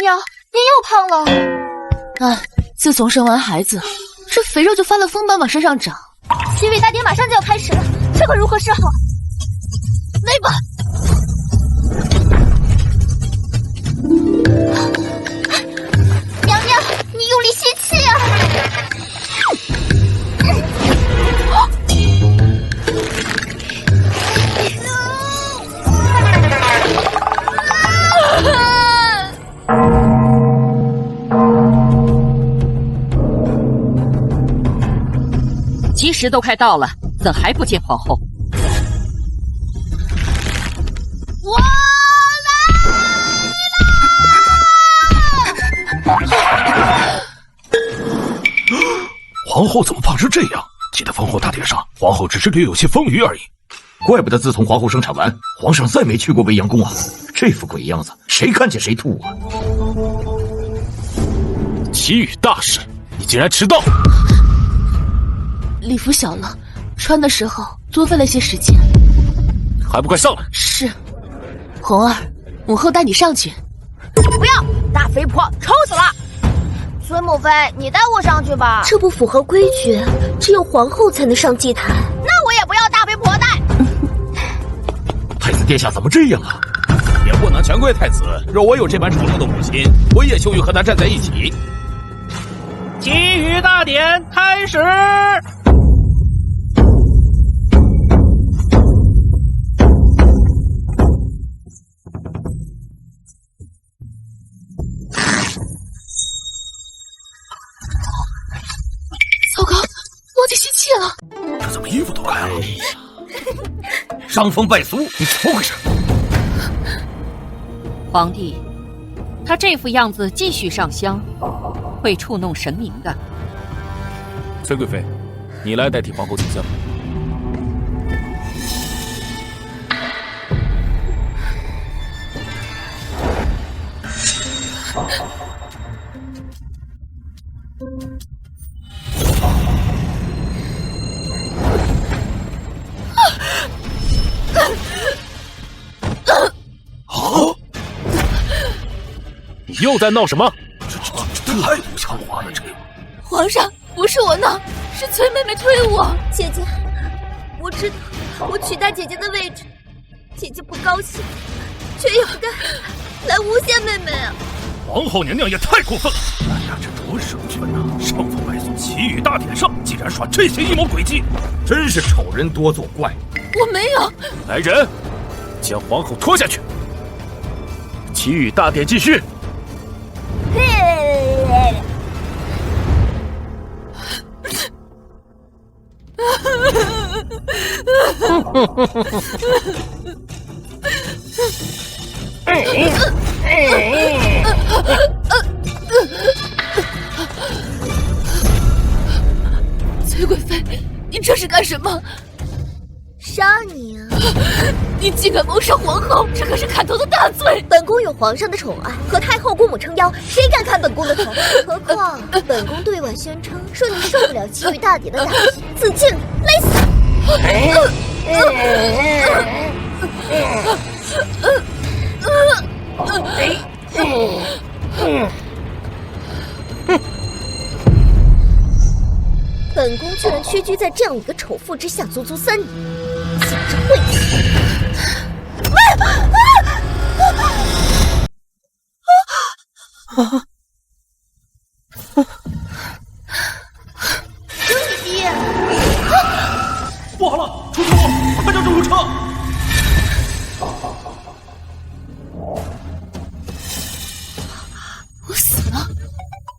娘，您又胖了。哎，自从生完孩子，这肥肉就发了疯般往身上长。齐伟大典马上就要开始了，这可如何是好？来吧！娘娘，你用力吸气啊！吉时都快到了，怎还不见皇后？我来了！皇后怎么胖成这样？记得封后大典上，皇后只是略有些丰腴而已。怪不得自从皇后生产完，皇上再没去过未央宫啊！这副鬼样子，谁看见谁吐啊！齐宇大使，你竟然迟到！礼服小了，穿的时候多费了些时间。还不快上来！是，红儿，母后带你上去。不要，大肥婆，丑死了！孙母妃，你带我上去吧。这不符合规矩，只有皇后才能上祭台。那我也不要大肥婆带。太子殿下怎么这样啊？也不能全怪太子，若我有这般丑陋的母亲，我也羞于和她站在一起。祈雨大典开始。糟糕，忘记吸气了。这怎么衣服都开了？伤风败俗，你怎么回事？皇帝，他这副样子继续上香，会触怒神明的。崔贵妃，你来代替皇后进香。你又在闹什么？这太不像话了！这皇上，不是我闹，是崔妹妹推我。姐姐，我知道我取代姐姐的位置，姐姐不高兴，却也不该来诬陷妹妹啊！皇后娘娘也太过分了！哎呀，这多生分啊！伤风败俗，祈雨大典上竟然耍这些阴谋诡计，真是丑人多作怪。我没有。来人，将皇后拖下去。祈雨大典继续。崔贵妃，你这是干什么？杀你啊！你竟敢谋杀皇后，这可是砍头的大罪！本宫有皇上的宠爱，和太后姑母撑腰，谁敢砍本宫的头？何况本宫对外宣称说你受不了祈雨大典的打击，自尽了，勒死！本宫居然屈居在这样一个丑妇之下，足足3年，简直晦气！爹！不好了，出车祸！快叫救护车！我死了！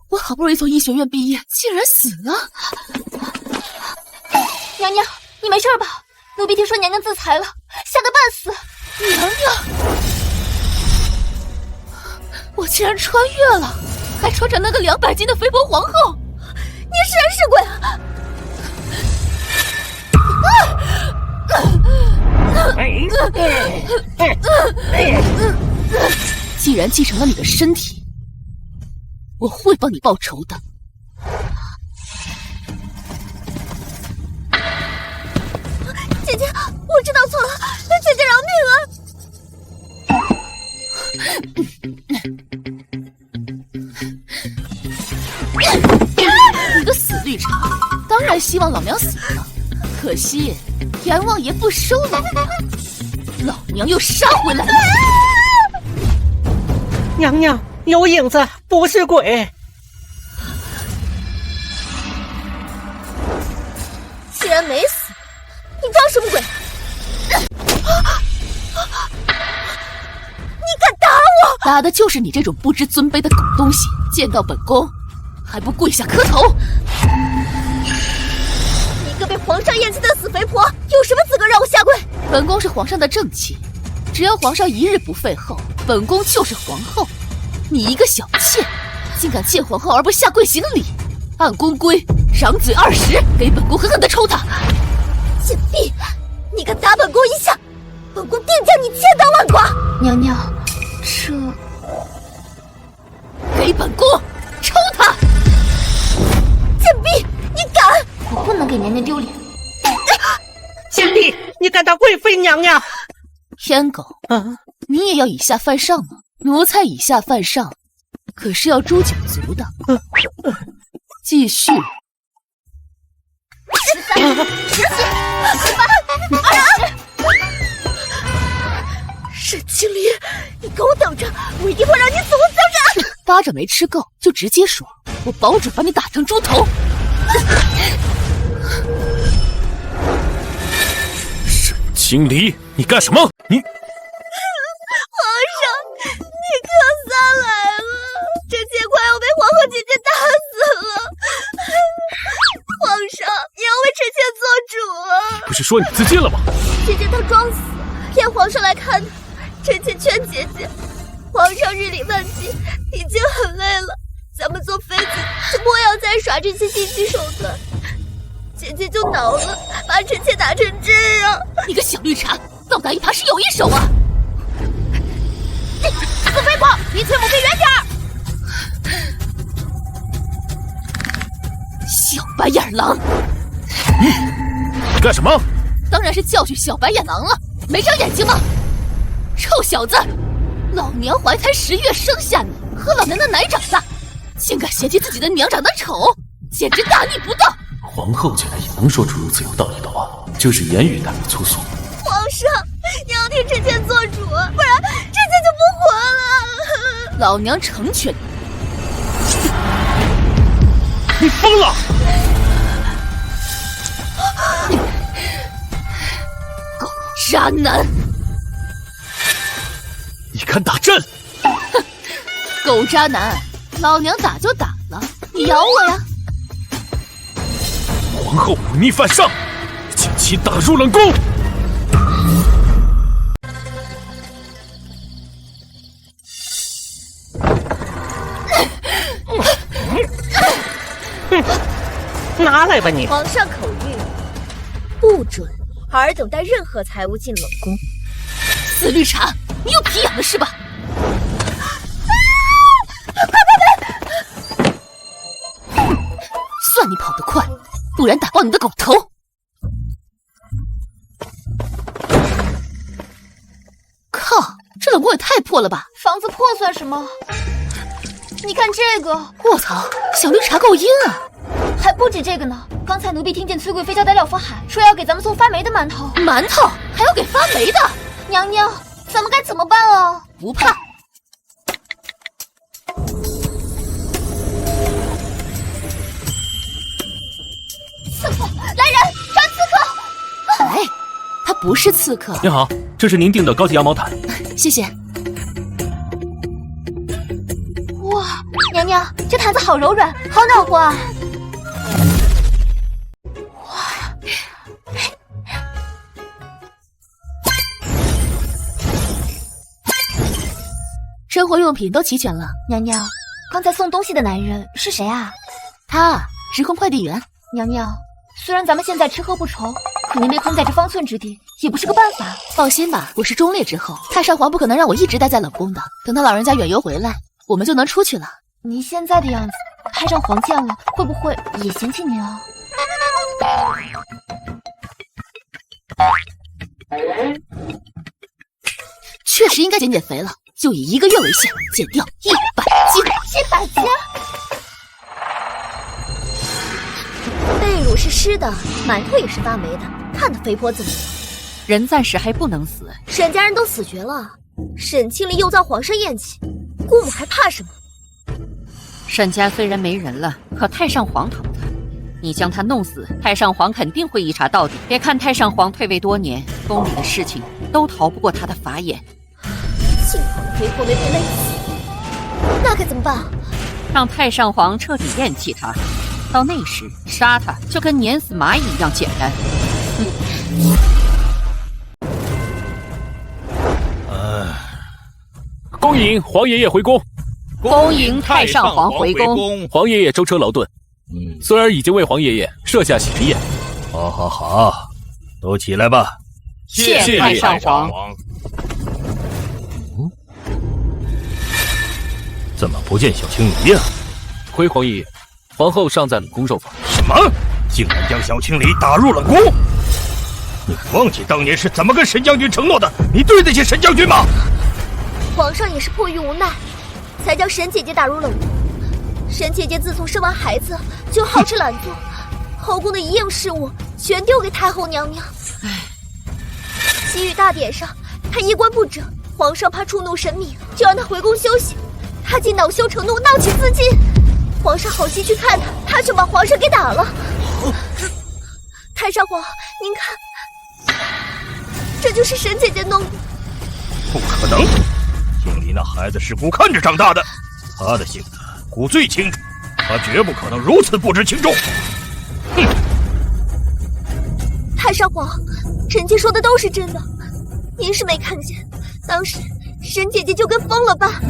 我好不容易从医学院毕业，竟然死了！娘娘，你没事吧？奴婢听说娘娘自裁了，吓得半死。娘娘，我竟然穿越了，还穿成那个200斤的肥婆皇后！你是人是鬼啊！既然继承了你的身体，我会帮你报仇的。姐姐，我知道错了，姐姐饶命啊！然希望老娘死了，可惜阎王爷不收老娘，老娘又杀回来了。娘娘，有影子，不是鬼。既然没死，你装什么鬼？你敢打我？打的就是你这种不知尊卑的狗东西！见到本宫还不跪下磕头？你一个被皇上厌弃的死肥婆，有什么资格让我下跪？本宫是皇上的正妻，只要皇上一日不废后，本宫就是皇后。你一个小妾，竟敢见皇后而不下跪行礼，按宫规掌嘴20，给本宫狠狠的抽他！贱婢，你敢打本宫一下，本宫定将你千刀万剐！娘娘，这给本宫抽他！贱婢，你敢！我不能给娘娘丢脸。贱婢，你敢打贵妃娘娘？天狗，你也要以下犯上吗？奴才以下犯上，可是要诛九族的。继续。13、14、18、22。沈清离，你给我等着，我一定会让你死无葬身！巴掌没吃够就直接说，我保准把你打成猪头！沈清离，你干什么？你皇上，你可撒来了！臣妾快要被皇后姐姐打死了！皇上，你要为臣妾做主啊！不是说你自尽了吗？姐姐她装死，骗皇上来看她。臣妾劝姐姐，皇上日理万机，已经很累了，咱们做妃子就不要再耍这些心机手段。姐姐就恼了，把臣妾打成这样。你个小绿茶，倒打一耙是有一手啊！死肥婆，离崔母妃远点儿！小白眼狼！你干什么？当然是教训小白眼狼了，没长眼睛吗？臭小子，老娘怀胎10月生下你，喝老娘的奶长大，竟敢嫌弃自己的娘长得丑，简直大逆不道！皇后竟然也能说出如此有道理的话，就是言语太过粗俗。皇上，你要替臣妾做主，不然臣妾就不活了。老娘成全你！你疯了！狗渣男！你敢打朕？哼，狗渣男，老娘打就打了，你咬我呀！皇后忤逆犯上，将其打入冷宫。拿来吧你！皇上口谕，不准尔等带任何财物进冷宫。死绿茶，你有皮痒了是吧？算你跑得快，不然打爆你的狗头！靠，这冷宫也太破了吧！房子破算什么？你看这个，我操，小绿茶够阴啊！还不止这个呢。刚才奴婢听见崔贵妃交代廖福海说要给咱们送发霉的馒头，馒头还要给发霉的。娘娘，咱们该怎么办啊？不怕。刺客，来人，抓刺客！哎，他不是刺客。您好，这是您订的高级羊毛毯。谢谢。哇，娘娘，这毯子好柔软，好暖和啊！生活用品都齐全了。娘娘，刚才送东西的男人是谁啊？他，时空快递员。娘娘，虽然咱们现在吃喝不愁，可您被困在这方寸之地，也不是个办法。放心吧，我是忠烈之后，太上皇不可能让我一直待在冷宫的。等他老人家远游回来，我们就能出去了。您现在的样子，太上皇见了会不会也嫌弃您啊？确实应该减减肥了，就以1个月为限，减掉100斤。100斤？被辱骨是湿的，馒头也是发霉的，看他肥婆怎么了？人暂时还不能死，沈家人都死绝了，沈清离又遭皇上厌弃，姑母还怕什么？沈家虽然没人了，可太上皇疼他。你将他弄死，太上皇肯定会一查到底。别看太上皇退位多年，宫里的事情都逃不过他的法眼。幸好肥婆没被勒死，那该怎么办？让太上皇彻底厌弃他，到那时杀他就跟碾死蚂蚁一样简单。恭迎皇爷爷回宫。恭迎太上皇回宫。皇爷爷舟车劳顿，孙儿已经为皇爷爷设下喜宴。好，都起来吧。谢太上皇。怎么不见小青离呀？回皇爷爷，皇后尚在冷宫受访。什么？竟然将小青离打入冷宫？你忘记当年是怎么跟沈将军承诺的？你对得起沈将军吗？皇上也是迫于无奈，才将沈姐姐打入冷宫。沈姐姐自从生完孩子就好吃懒做，后宫的一应事务全丢给太后娘娘。西域大典上，她衣冠不整，皇上怕触怒神明，就让她回宫休息。她竟恼羞成怒，闹起自尽。皇上好心去看她，她却把皇上给打了。太上皇，您看，这就是沈姐姐弄的。不可能！青离那孩子是姑看着长大的，她的性子姑最清楚，她绝不可能如此不知轻重。哼！太上皇，臣妾说的都是真的，您是没看见，当时沈姐姐就跟疯了吧？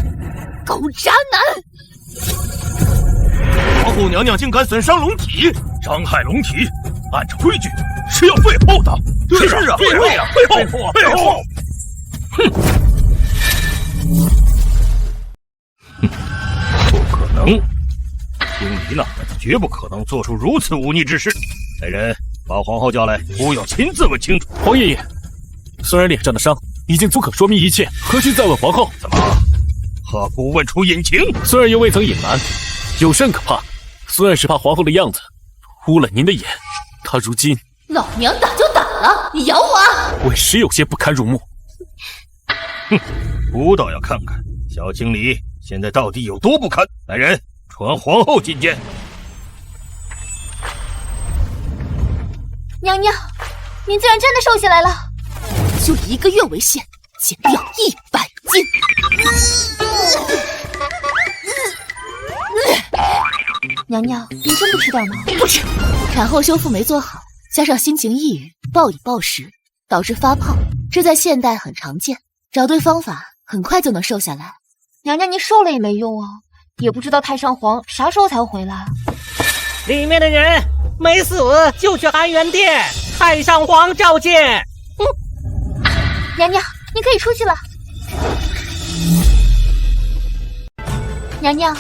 狗渣男！皇后娘娘竟敢损伤龙体，伤害龙体，按照规矩是要废后的。是啊，废后！哼！不可能，青离那孩子绝不可能做出如此忤逆之事。来人，把皇后叫来，姑要亲自问清楚。皇爷爷，孙儿脸上的伤已经足可说明一切，何须再问皇后？怎么，怕姑问出隐情？孙儿又未曾隐瞒，有甚可怕？孙儿是怕皇后的样子污了您的眼。她如今老娘打就打了，你咬我啊！委实有些不堪入目。哼，姑倒要看看小青离现在到底有多不堪。来人，传皇后觐见。娘娘，您居然真的瘦下来了！就1个月为限，减掉100斤。娘娘，您真不吃点吗？不吃。产后修复没做好，加上心情抑郁、暴饮暴食，导致发胖，这在现代很常见。找对方法，很快就能瘦下来。娘娘，您瘦了也没用啊，也不知道太上皇啥时候才回来。里面的人没死就去安元殿，太上皇召见。娘娘，您可以出去了。娘娘，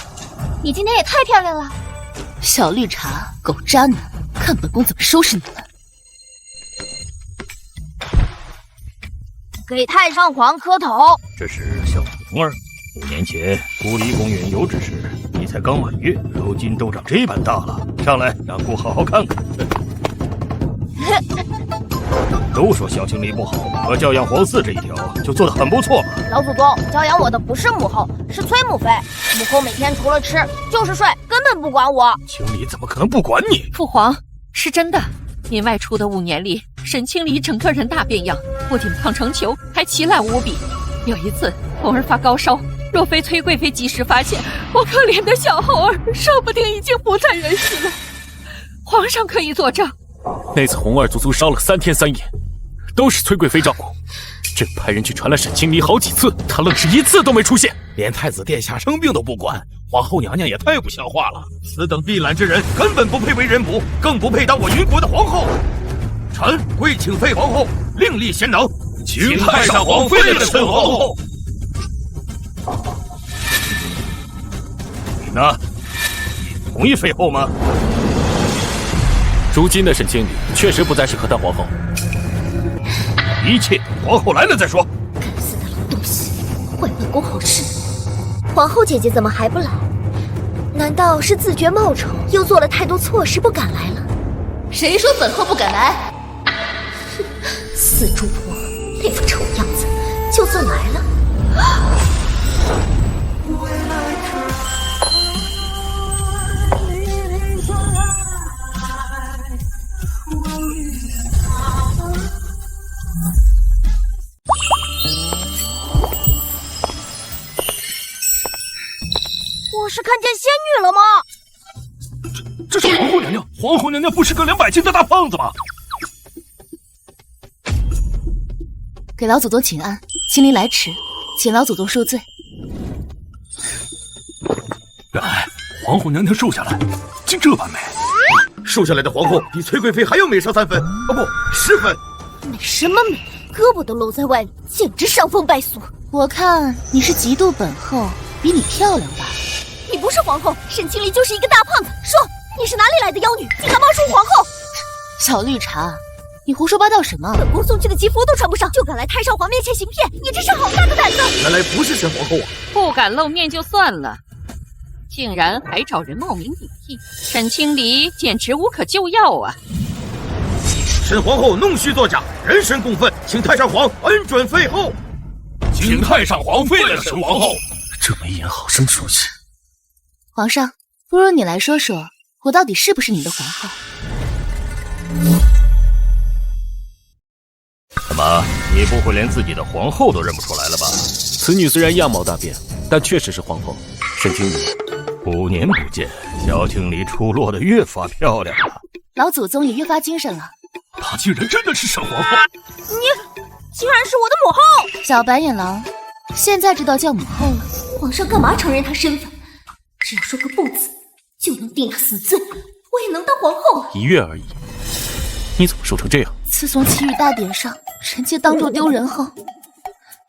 你今天也太漂亮了。小绿茶，狗渣男，看本宫怎么收拾你们！给太上皇磕头。这是小童儿，5年前孤离宫远游之时，你才刚满月，如今都长这般大了。上来，让姑好好看看。都说小青离不好，可教养皇嗣这一条就做得很不错嘛。老祖宗，教养我的不是母后，是崔母妃。母后每天除了吃就是睡，根本不管我。青离怎么可能不管你？父皇，是真的。您外出的5年里，沈清离整个人大变样，不仅胖成球，还奇懒无比。有一次，红儿发高烧，若非崔贵妃及时发现，我可怜的小猴儿说不定已经不在人世了。皇上可以作证。那次红儿足足烧了3天3夜，都是崔贵妃照顾。朕派人去传了沈清离好几次，她愣是1次都没出现，连太子殿下生病都不管，皇后娘娘也太不像话了。此等避懒之人，根本不配为人母，更不配当我云国的皇后。臣跪请废皇后，另立贤能，请太上皇废了沈皇后。你呢？你同意废后吗？如今的沈清离确实不再适合当皇后。一切皇后来了再说。该死的老东西，坏本宫好事。皇后姐姐怎么还不来？难道是自觉冒丑，又做了太多错事不敢来了？谁说本后不敢来？死猪婆，那副丑样子，就算来了。我是看见仙女了吗？这是皇后娘娘，皇后娘娘不是个200斤的大胖子吗？给老祖宗请安，亲临来迟，请老祖宗恕罪。原来皇后娘娘瘦下来，竟这般美。瘦下来的皇后比崔贵妃还要美上3分，哦不，10分。美什么美？胳膊都露在外面，简直伤风败俗。我看你是嫉妒本后比你漂亮吧？你不是皇后，沈清离就是一个大胖子。说你是哪里来的妖女，竟敢冒充皇后？小绿茶，你胡说八道什么？本宫送去的吉服都穿不上，就敢来太上皇面前行骗，你真是好大的胆子！原来不是沈皇后啊！不敢露面就算了，竟然还找人冒名顶替，沈清离简直无可救药啊！沈皇后弄虚作假，人神共愤，请太上皇恩准废后。请太上皇废了沈皇后。这眉眼好生熟悉。皇上，不如你来说说，我到底是不是你的皇后？怎么，你不会连自己的皇后都认不出来了吧？此女虽然样貌大变，但确实是皇后沈清离。5年不见，小青离出落得越发漂亮了。老祖宗也越发精神了。她竟然真的是沈皇后！你竟然是我的母后！小白眼狼，现在知道叫母后了。皇上干嘛承认她身份？只要说个不字，就能定她死罪，我也能当皇后了。一月而已，你怎么瘦成这样？自从祈雨大典上臣妾当众丢人后，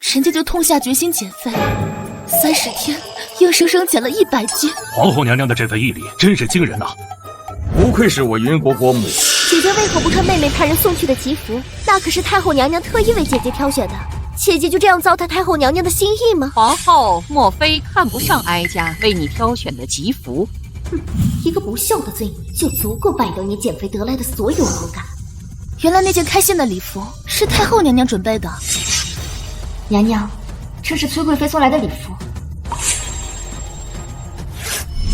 臣妾就痛下决心减肥，30天硬生生减了100斤。皇后娘娘的这份毅力真是惊人呐！不愧是我云国国母。姐姐为何不穿妹妹派人送去的吉服？那可是太后娘娘特意为姐姐挑选的。姐姐就这样糟蹋太后娘娘的心意吗？皇后莫非看不上哀家为你挑选的吉服？哼，一个不孝的罪女就足够败掉你减肥得来的所有好感。原来那件开线的礼服是太后娘娘准备的。娘娘，这是崔贵妃送来的礼服。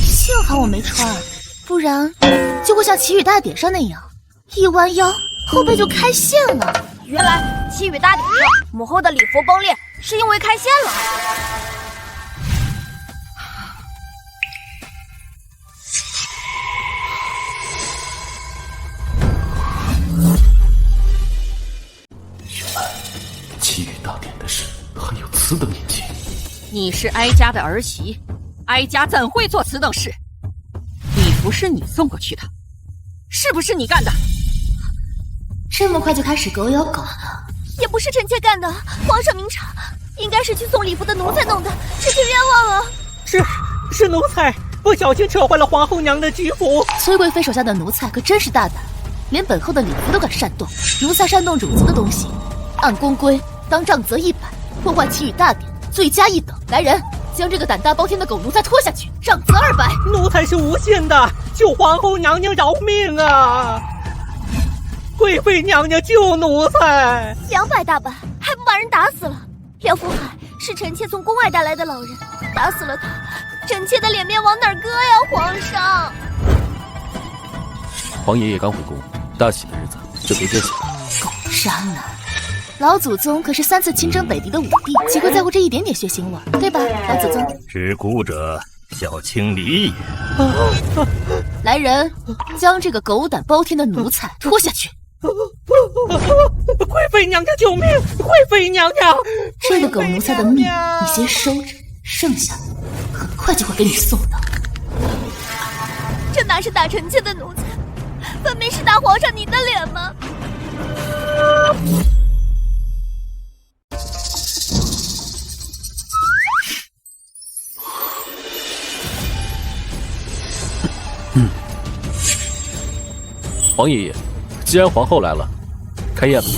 幸好我没穿，不然就会像祈雨大典上那样，一弯腰后背就开线了。原来祈雨大典上母后的礼服崩裂是因为开线了。原来祈雨大典的事还有此等隐情。你是哀家的儿媳，哀家怎会做此等事？礼服是你送过去的，是不是你干的？这么快就开始狗咬狗了？也不是臣妾干的，皇上明察，应该是去送礼服的奴才弄的，臣妾冤枉了。是奴才不小心扯坏了皇后娘的吉服。崔贵妃手下的奴才可真是大胆，连本后的礼服都敢煽动。奴才煽动主子的东西，按宫规当杖责100，破坏祈雨大典，罪加1等。来人，将这个胆大包天的狗奴才拖下去，杖责200。奴才是无心的，求皇后娘娘饶命啊！贵妃娘娘救奴才！200大板，还不把人打死了？廖福海是臣妾从宫外带来的老人，打死了他，臣妾的脸面往哪儿搁呀？皇上！皇爷爷刚回宫，大喜的日子就别惦记了。狗渣男！老祖宗可是3次亲征北狄的武帝，岂会在乎这一点点血腥味，对吧，老祖宗？知孤者小青离也。来人，将这个狗胆包天的奴才拖下去！贵妃娘娘救命！贵妃娘娘，这个狗奴才的命你先收着，剩下的很快就会给你送到。这哪是打臣妾的奴才，分明是打皇上你的脸吗？皇爷爷，既然皇后来了，开宴吧。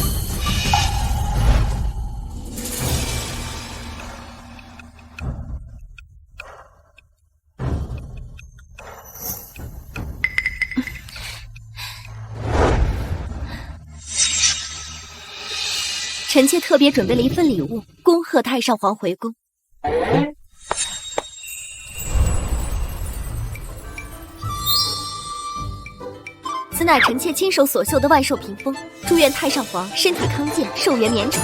臣妾特别准备了一份礼物，恭贺太上皇回宫。此乃臣妾亲手所绣的万寿屏风，祝愿太上皇身体康健，寿元绵长。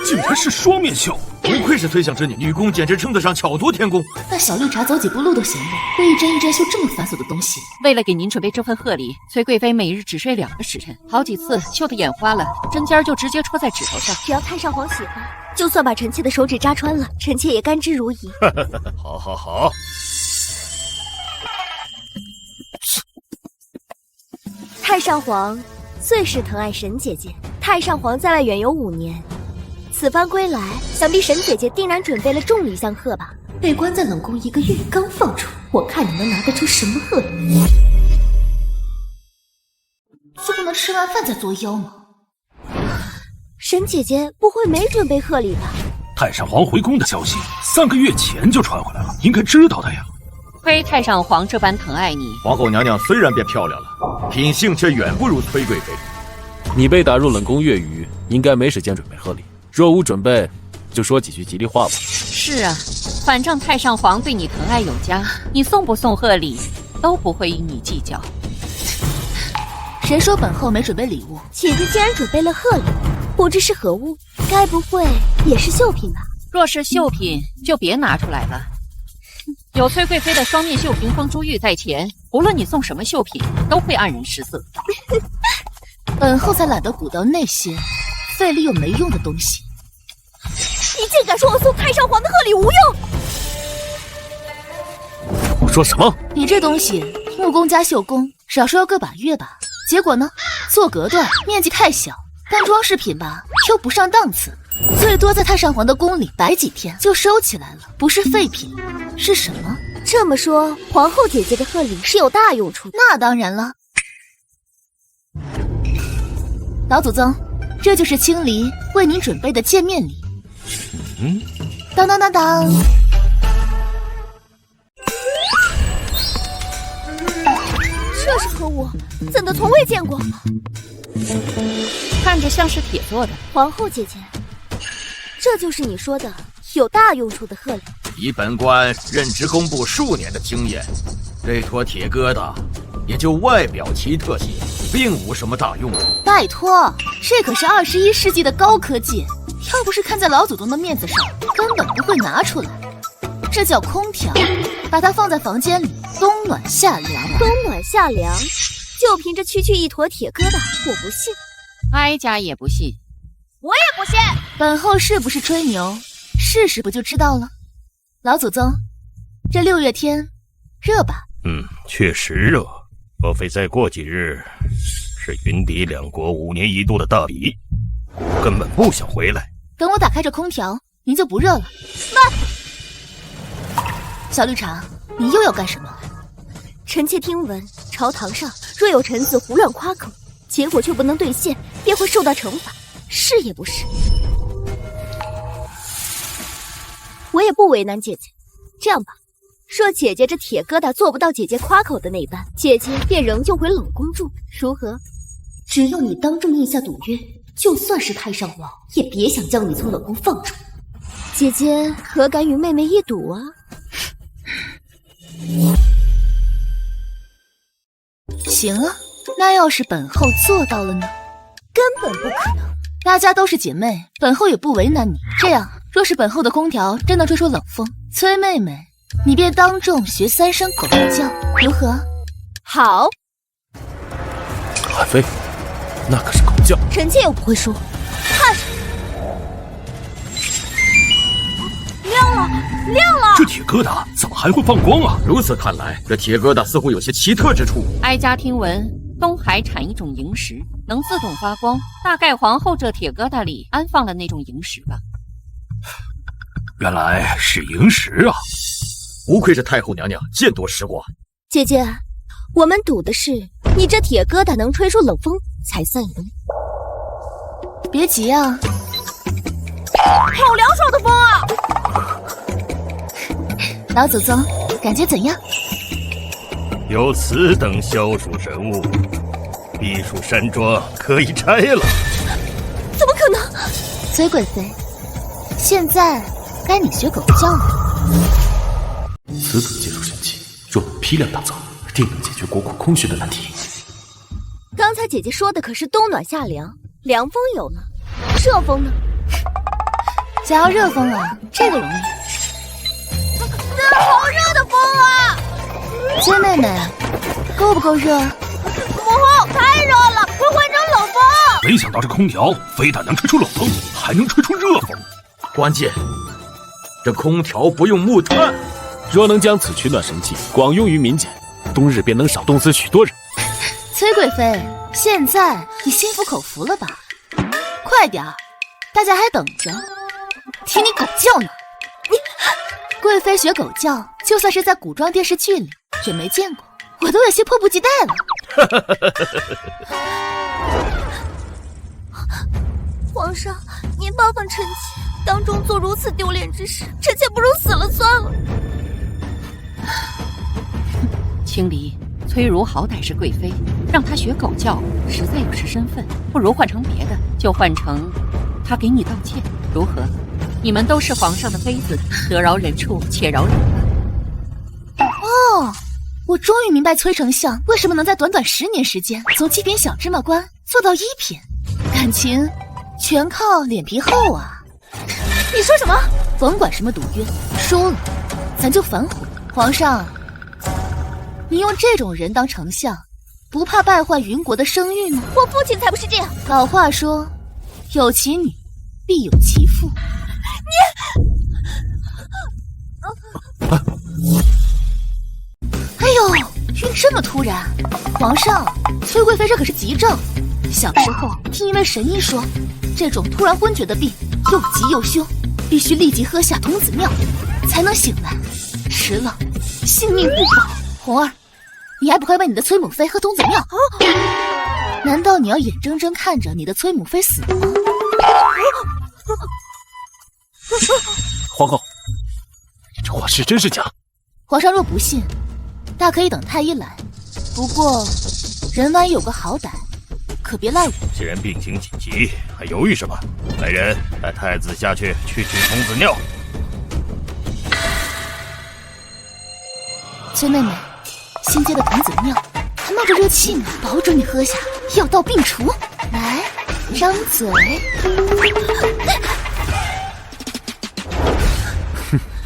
竟然是双面绣，不愧是崔相之女，女工简直称得上巧夺天工。那小绿茶走几步路都嫌累，会一针一针绣这么繁琐的东西。为了给您准备这份贺礼，崔贵妃每日只睡2个时辰，好几次绣的眼花了，针尖就直接戳在指头上。只要太上皇喜欢，就算把臣妾的手指扎穿了，臣妾也甘之如饴。好好好。太上皇最是疼爱沈姐姐。太上皇在外远游5年，此番归来，想必沈姐姐定然准备了重礼相贺吧？被关在冷宫1个月，刚放出，我看你能拿得出什么贺礼？就不能吃完饭再作妖吗？沈姐姐不会没准备贺礼吧？太上皇回宫的消息3个月前就传回来了，应该知道的呀。亏太上皇这般疼爱你，皇后娘娘虽然变漂亮了，品性却远不如崔贵妃。你被打入冷宫越狱，应该没时间准备贺礼。若无准备，就说几句吉利话吧。是啊，反正太上皇对你疼爱有加，你送不送贺礼都不会与你计较。谁说本后没准备礼物？姐姐既然准备了贺礼，不知是何物？该不会也是绣品吧？若是绣品，就别拿出来了。有崔贵妃的双面绣屏风珠玉在前，无论你送什么绣品，都会黯然失色。本后才懒得鼓捣那些费力又没用的东西。你竟敢说我送太上皇的贺礼无用！我说什么？你这东西，木工加绣工，少说要个把月吧。结果呢，做隔断面积太小，干装饰品吧又不上档次，最多在太上皇的宫里摆几天就收起来了，不是废品是什么？这么说，皇后姐姐的贺礼是有大用处的。那当然了。老祖宗，这就是青离为您准备的见面礼。当当当当。这是何物？怎的从未见过？看着像是铁做的。皇后姐姐，这就是你说的有大用处的贺礼。以本官任职工部数年的经验，这坨铁疙瘩也就外表奇特些，并无什么大用处。拜托，这可是21世纪的高科技，要不是看在老祖宗的面子上，根本不会拿出来。这叫空调，把它放在房间里，冬暖夏凉。冬暖夏凉，就凭这区区一坨铁疙瘩，我不信。哀家也不信。我也不信。本后是不是吹牛？试试不就知道了。老祖宗，这6月天热吧？确实热。若非再过几日是云氐2国5年1度的大比，我根本不想回来。等我打开这空调，您就不热了。小绿茶，你又要干什么？臣妾听闻，朝堂上若有臣子胡乱夸口，结果却不能兑现，便会受到惩罚，是也不是？我也不为难姐姐，这样吧，若姐姐这铁疙瘩做不到姐姐夸口的那般，姐姐便仍旧回冷宫住，如何？只要你当众印下赌约，就算是太上皇，也别想将你从冷宫放出。姐姐何敢与妹妹一赌啊？行啊，那要是本后做到了呢？根本不可能。大家都是姐妹，本后也不为难你。这样，若是本后的空调真的吹出冷风，崔妹妹，你便当众学3声狗叫，如何？好。韩妃，那可是狗叫。臣妾又不会说。看，亮了，亮了！这铁疙瘩怎么还会放光啊？如此看来，这铁疙瘩似乎有些奇特之处。哀家听闻东海产一种萤石，能自动发光，大概皇后这铁疙瘩里安放了那种萤石吧。原来是萤石啊！不愧是太后娘娘见多识广。姐姐，我们赌的是你这铁疙瘩能吹出冷风才算赢。别急啊，好凉爽的风啊！老祖宗，感觉怎样？有此等消暑神物，避暑山庄可以拆了。怎么可能？崔贵妃，现在该你学狗叫了。此等杰出神器，若能批量打造，定能解决国库空虚的难题。刚才姐姐说的可是冬暖夏凉，凉风有了，热风呢？想要热风啊，这个容易。这好热的风啊！崔妹妹，够不够热？母后，太热了，会换成冷风。没想到这空调非但能吹出冷风，还能吹出热风。关键，这空调不用木炭。若能将此取暖神器广用于民间，冬日便能少冻死许多人。崔贵妃，现在你心服口服了吧？快点儿，大家还等着听你狗叫呢。贵妃学狗叫，就算是在古装电视剧里也没见过，我都有些迫不及待了。皇上，您帮帮臣妾，当众做如此丢脸之事，臣妾不如死了算了。青离，崔如好歹是贵妃，让她学狗叫，实在有失身份。不如换成别的，就换成她给你道歉，如何？你们都是皇上的妃子，得饶人处且饶人吧。哦，我终于明白崔丞相为什么能在短短10年时间从7品小芝麻官做到1品，感情全靠脸皮厚啊！你说什么？甭管什么赌约，输了咱就反悔。皇上，你用这种人当丞相，不怕败坏云国的声誉吗？我父亲才不是这样。老话说，有其女必有其父。哎呦，晕这么突然！皇上，崔贵妃这可是急症。小时候听一位神医说，这种突然昏厥的病又急又凶，必须立即喝下童子尿才能醒来，迟了性命不保。红儿，你还不快为你的崔母妃喝童子尿？难道你要眼睁睁看着你的崔母妃死吗？皇后，这话是真是假？皇上若不信，大可以等太医来。不过，人万一有个好歹，可别赖我。既然病情紧急，还犹豫什么？来人，带太子下去取童子尿。崔妹妹，新接的童子尿还冒着热气呢，保准你喝下，药到病除。来，张嘴。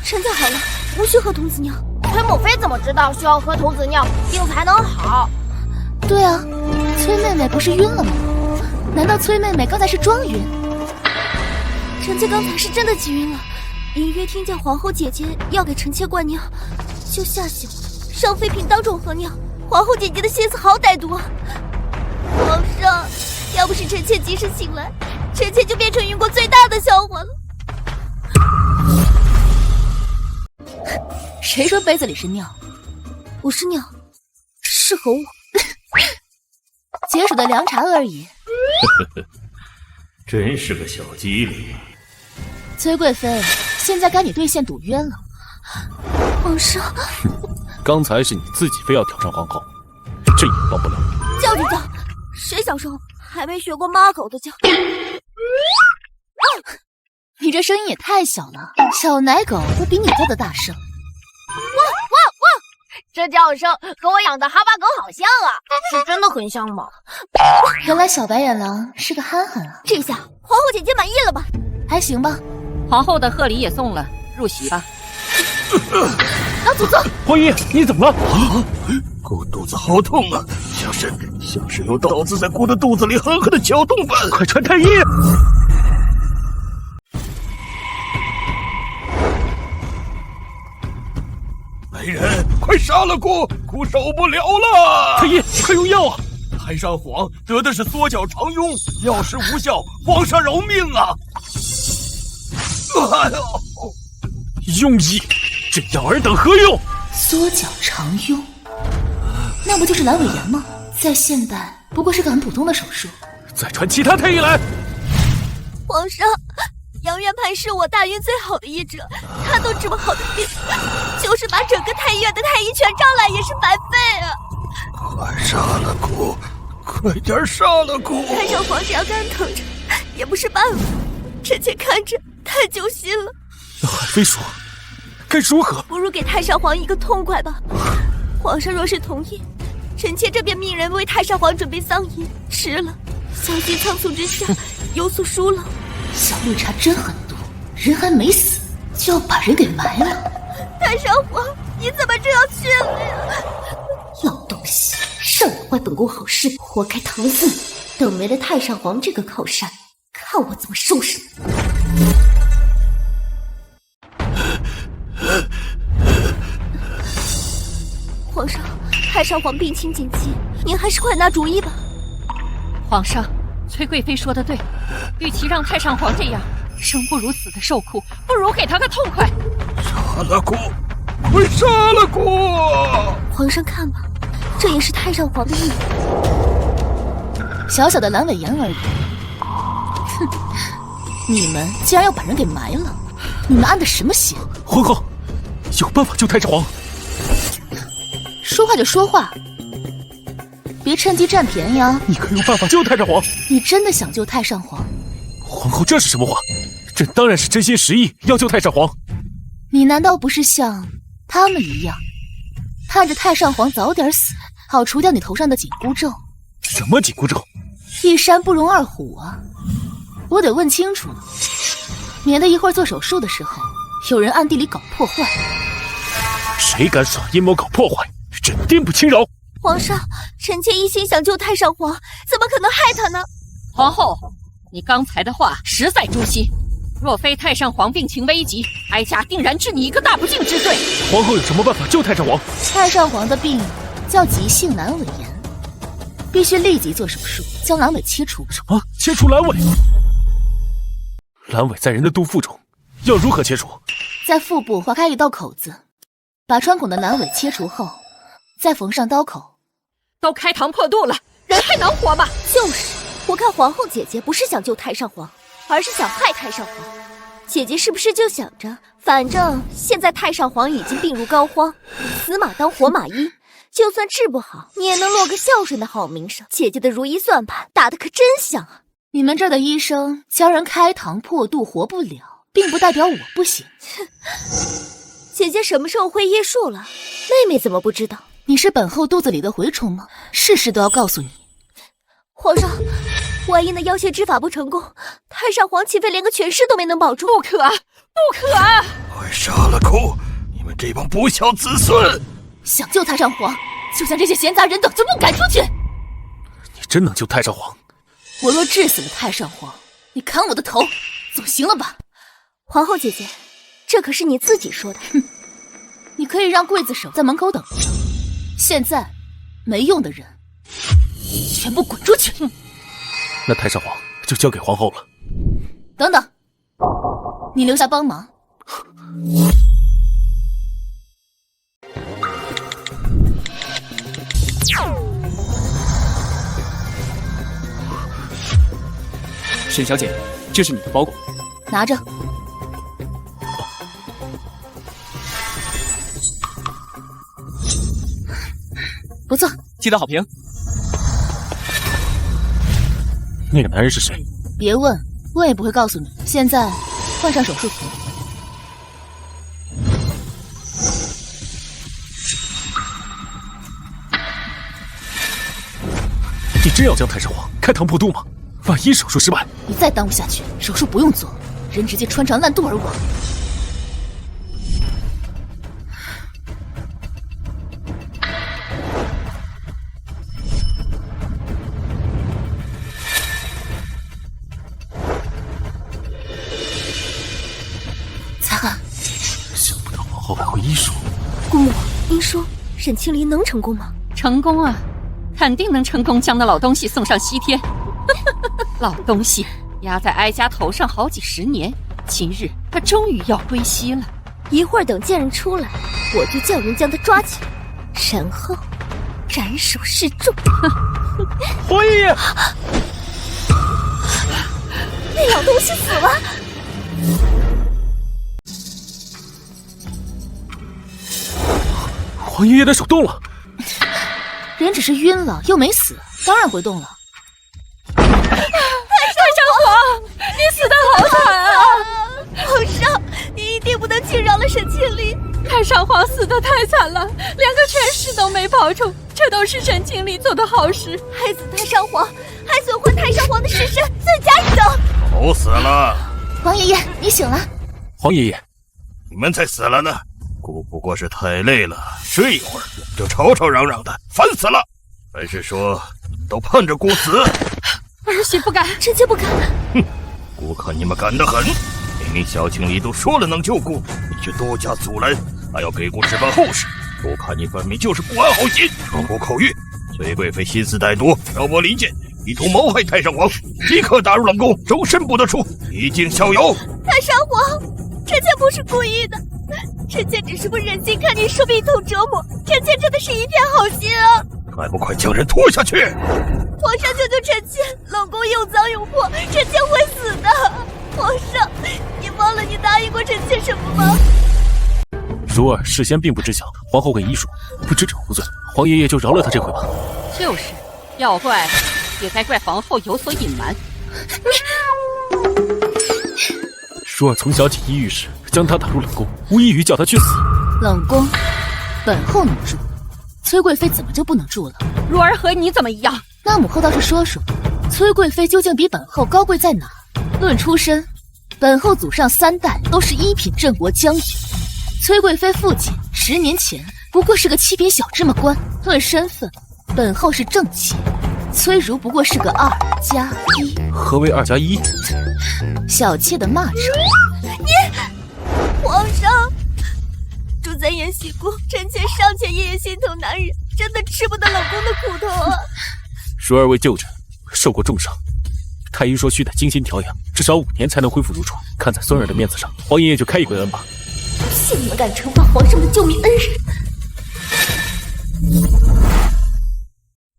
臣妾好了，无需喝童子尿。崔母妃怎么知道需要喝童子尿病才能好？对啊，崔妹妹不是晕了吗？难道崔妹妹刚才是装晕？臣妾刚才是真的急晕了，隐约听见皇后姐姐要给臣妾灌尿，就吓醒了，让妃嫔当众喝尿。皇后姐姐的心思好歹毒啊！皇上，要不是臣妾及时醒来，臣妾就变成云国最大的笑话了。谁说杯子里是尿？不是尿，是猴物。解暑的凉茶而已。真是个小机灵。崔贵妃，现在该你兑现赌约了。皇上，刚才是你自己非要挑战皇后，这也帮不了你。叫就叫，谁小时候还没学过妈狗的叫？你这声音也太小了，小奶狗都比你叫的大声。这叫声和我养的哈巴狗好像啊，是真的很像吗？原来小白眼狼是个憨憨啊！这下皇后姐姐满意了吧？还行吧。皇后的贺礼也送了，入席吧。老祖宗，皇姨，你怎么了？我肚子好痛啊，像是有刀子在姑的肚子里狠狠的绞动般。快传太医！来人，快杀了姑受不了了！太医，快用药啊！太上皇得的是缩脚长痈，药石无效，皇上饶命啊！哎呦，用医，这药尔等何用？缩脚长痈，那不就是阑尾炎吗？在现代不过是个很普通的手术。再传其他太医来。皇上，杨元磐是我大院最好的医者，他都治不好的病，就是把整个太医院的太医全招来也是白费啊！快杀了姑，快点杀了姑！看上皇上要干疼着，也不是办法。臣妾看着太揪心了。那海妃说，该如何？不如给太上皇一个痛快吧。皇上若是同意，臣妾这便命人为太上皇准备丧仪。迟了，小心仓促之下有所疏漏。小绿茶真狠毒，人还没死就要把人给埋了。太上皇，你怎么这样去了呀？老东西，上来坏本宫好事，活该疼死你！等没了太上皇这个靠山，看我怎么收拾你！皇上，太上皇病情紧急，您还是快拿主意吧。皇上，崔贵妃说的对，与其让太上皇这样生不如死的受苦，不如给他个痛快。杀了姑，快杀了姑！皇上看吧，这也是太上皇的意。小小的阑尾炎而已。哼，你们竟然要把人给埋了，你们安的什么心？皇后，有办法救太上皇。说话就说话，别趁机占便宜啊！你可有办法救太上皇？你真的想救太上皇？皇后，这是什么话？朕当然是真心实意要救太上皇。你难道不是像他们一样，盼着太上皇早点死，好除掉你头上的紧箍咒？什么紧箍咒？一山不容二虎啊！我得问清楚了，免得一会儿做手术的时候有人暗地里搞破坏。谁敢耍阴谋搞破坏，朕定不轻饶！皇上，臣妾一心想救太上皇，怎么可能害他呢？皇后，你刚才的话实在诛心。若非太上皇病情危急，哀家定然治你一个大不敬之罪。皇后有什么办法救太上皇？太上皇的病叫急性阑尾炎，必须立即做手术将阑尾切除。什么？切除阑尾？阑尾在人的肚腹中，要如何切除？在腹部划开一道口子，把穿孔的阑尾切除后，再缝上刀口。都开膛破肚了，人还能活吗？就是，我看皇后姐姐不是想救太上皇，而是想害太上皇。姐姐是不是就想着，反正现在太上皇已经病入膏肓，死马当活马医，就算治不好，你也能落个孝顺的好名声。姐姐的如意算盘打得可真响啊！你们这儿的医生教人开膛破肚活不了，并不代表我不行。姐姐什么时候会医术了？妹妹怎么不知道？你是本后肚子里的蛔虫吗？事事都要告诉你。皇上，万一那妖邪之法不成功，太上皇岂非连个全尸都没能保住？不可，不可！快杀了姑！你们这帮不孝子孙！想救太上皇，就像这些闲杂人等就不敢出去。你真能救太上皇？我若治死了太上皇，你砍我的头，总行了吧？皇后姐姐，这可是你自己说的。哼，你可以让刽子手在门口等着。现在，没用的人，全部滚出去！那太上皇就交给皇后了。等等，你留下帮忙。沈小姐，这是你的包裹，拿着。不错，记得好评。那个男人是谁？别问，问也不会告诉你。现在换上手术服。你真要将太上皇开膛破肚吗？万一手术失败，你再耽误下去，手术不用做，人直接穿肠烂肚而亡。想不到皇后还会医术。姑母，您说沈清离能成功吗？成功啊，肯定能成功将那老东西送上西天。老东西压在哀家头上好几十年，今日他终于要归西了。一会儿等贱人出来，我就叫人将他抓起来，然后斩首示众。皇爷，那老东西死了。皇爷爷的手动了，人只是晕了，又没死，当然会动了。太上皇，你死得好惨太上皇死得太惨了，连个全尸都没保住，这都是沈清离做的好事，害死太上皇，还损坏太上皇的尸身，罪加一等。都死了。皇爷爷，你醒了。皇爷爷，你们才死了呢。姑不过是太累了，睡一会儿就吵吵嚷嚷的，烦死了。还是说都盼着姑死？儿媳不敢，臣妾不敢。哼，姑看你们敢得很。明明小青离都说了能救姑，你却多加阻拦，还要给姑置办后事。姑看你分明就是不安好心，双姑口谕，崔贵妃心思歹毒，挑拨离间，意图谋害太上皇，即刻打入冷宫，终身不得出，以儆效尤。太上皇，臣妾不是故意的，臣妾只是不忍心看你受病痛折磨，臣妾真的是一片好心啊！还不快将人拖下去！皇上救救臣妾，冷宫又脏又破，臣妾会死的。皇上，你忘了你答应过臣妾什么吗？如儿事先并不知晓皇后跟医术，不知者无罪，皇爷爷就饶了他这回吧。就是，要怪也该怪皇后有所隐瞒。如儿从小锦衣玉食，将他打入冷宫，无异于叫他去死。冷宫，本后能住，崔贵妃怎么就不能住了？如儿和你怎么一样？那母后倒是说说，崔贵妃究竟比本后高贵在哪？论出身，本后祖上3代都是1品镇国将军，崔贵妃父亲10年前不过是个七品小芝麻官。论身份，本后是正妾，崔如不过是个2+1。何为2+1？小妾的骂声。皇上，主在言喜姑，臣妾尚且夜夜心疼男人，真的吃不得冷宫的苦头啊！如儿为旧臣受过重伤，太医说需得精心调养，至少5年才能恢复如初。看在孙儿的面子上，皇爷爷就开一回恩吧。不信你们敢惩罚皇上的救命恩人！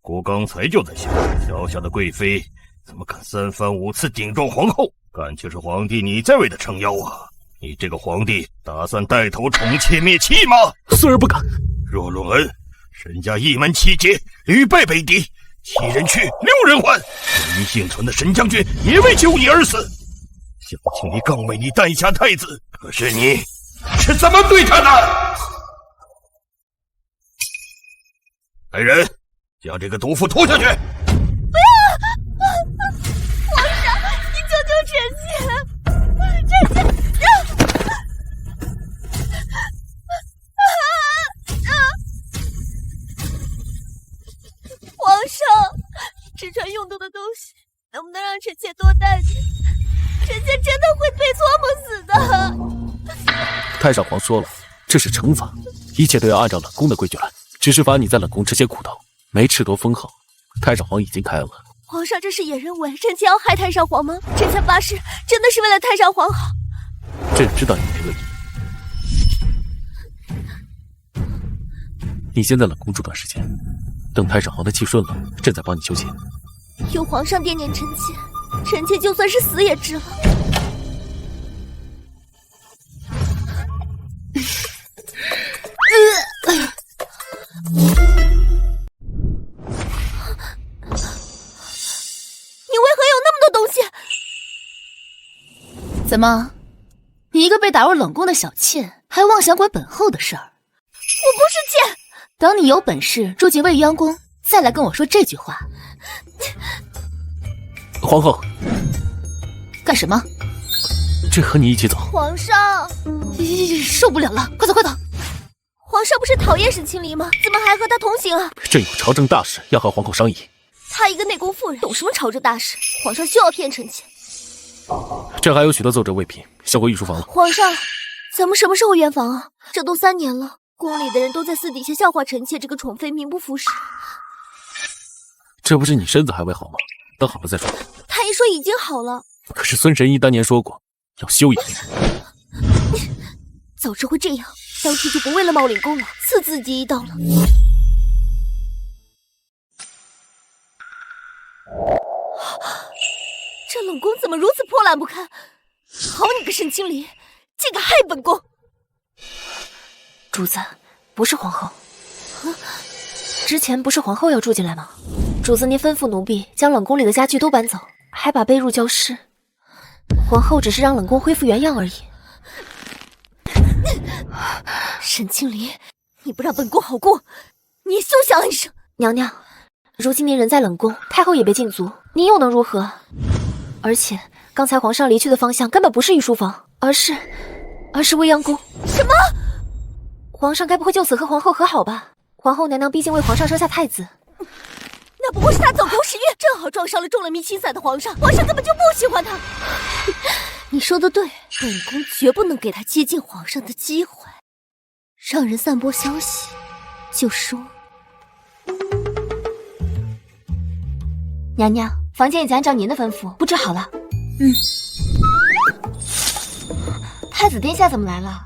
姑刚才就在想，小小的贵妃怎么敢3番5次顶撞皇后？感情是皇帝你在为她撑腰啊！你这个皇帝打算带头宠妾灭妻吗？孙儿不敢。若论恩，沈家一门7杰，屡败北敌，7人去6人还，你幸存的沈将军也为救你而死。小青离刚为你诞下太子，可是你是怎么对他的？来人，将这个毒妇拖下去！不要！皇上，你救救臣妾！臣妾。皇上，纸船用到的东西，能不能让臣妾多带点？臣妾真的会被搓磨死的。太上皇说了，这是惩罚，一切都要按照冷宫的规矩来。只是罚你在冷宫吃些苦头，没吃多封号。太上皇已经开恩了。皇上，这是野人为，臣妾要害太上皇吗？臣妾发誓，真的是为了太上皇好。朕知道你没恶意。你先在冷宫住段时间，等太上皇的气顺了，朕再帮你修建。有皇上惦念臣妾，臣妾就算是死也值了。你为何有那么多东西？怎么，你一个被打入冷宫的小妾，还妄想管本后的事儿？我不是妾。等你有本事住进未央宫，再来跟我说这句话。皇后，干什么？朕和你一起走。皇上，受不了了，快走快走！皇上不是讨厌沈清离吗？怎么还和他同行啊？朕有朝政大事要和皇后商议。她一个内宫妇人，懂什么朝政大事？皇上就要骗臣妾。朕还有许多奏折未批，先回御书房了。皇上，咱们什么时候圆房啊？这都3年了，宫里的人都在私底下笑话臣妾这个宠妃名不副实。这不是你身子还未好吗？等好了再说。太医说已经好了。可是孙神医当年说过要休养。早知会这样，当初就不为了茂陵功劳赐自己一刀了。这冷宫怎么如此破烂不堪？好你个沈清离，竟敢害本宫！主子，不是皇后。之前不是皇后要住进来吗？主子您吩咐奴婢将冷宫里的家具都搬走，还把被褥浇湿。皇后只是让冷宫恢复原样而已。沈清离，你不让本宫好过，你休想安生！娘娘，如今您人在冷宫，太后也被禁足，您又能如何？而且刚才皇上离去的方向根本不是御书房，而是未央宫。什么？皇上该不会就此和皇后和好吧？皇后娘娘毕竟为皇上生下太子。那不过是他走狗屎运，正好撞上了中了迷情散的皇上，皇上根本就不喜欢他。你说的对，本宫绝不能给他接近皇上的机会。让人散播消息，就说娘娘，房间已经按照您的吩咐布置好了。太子殿下怎么来了？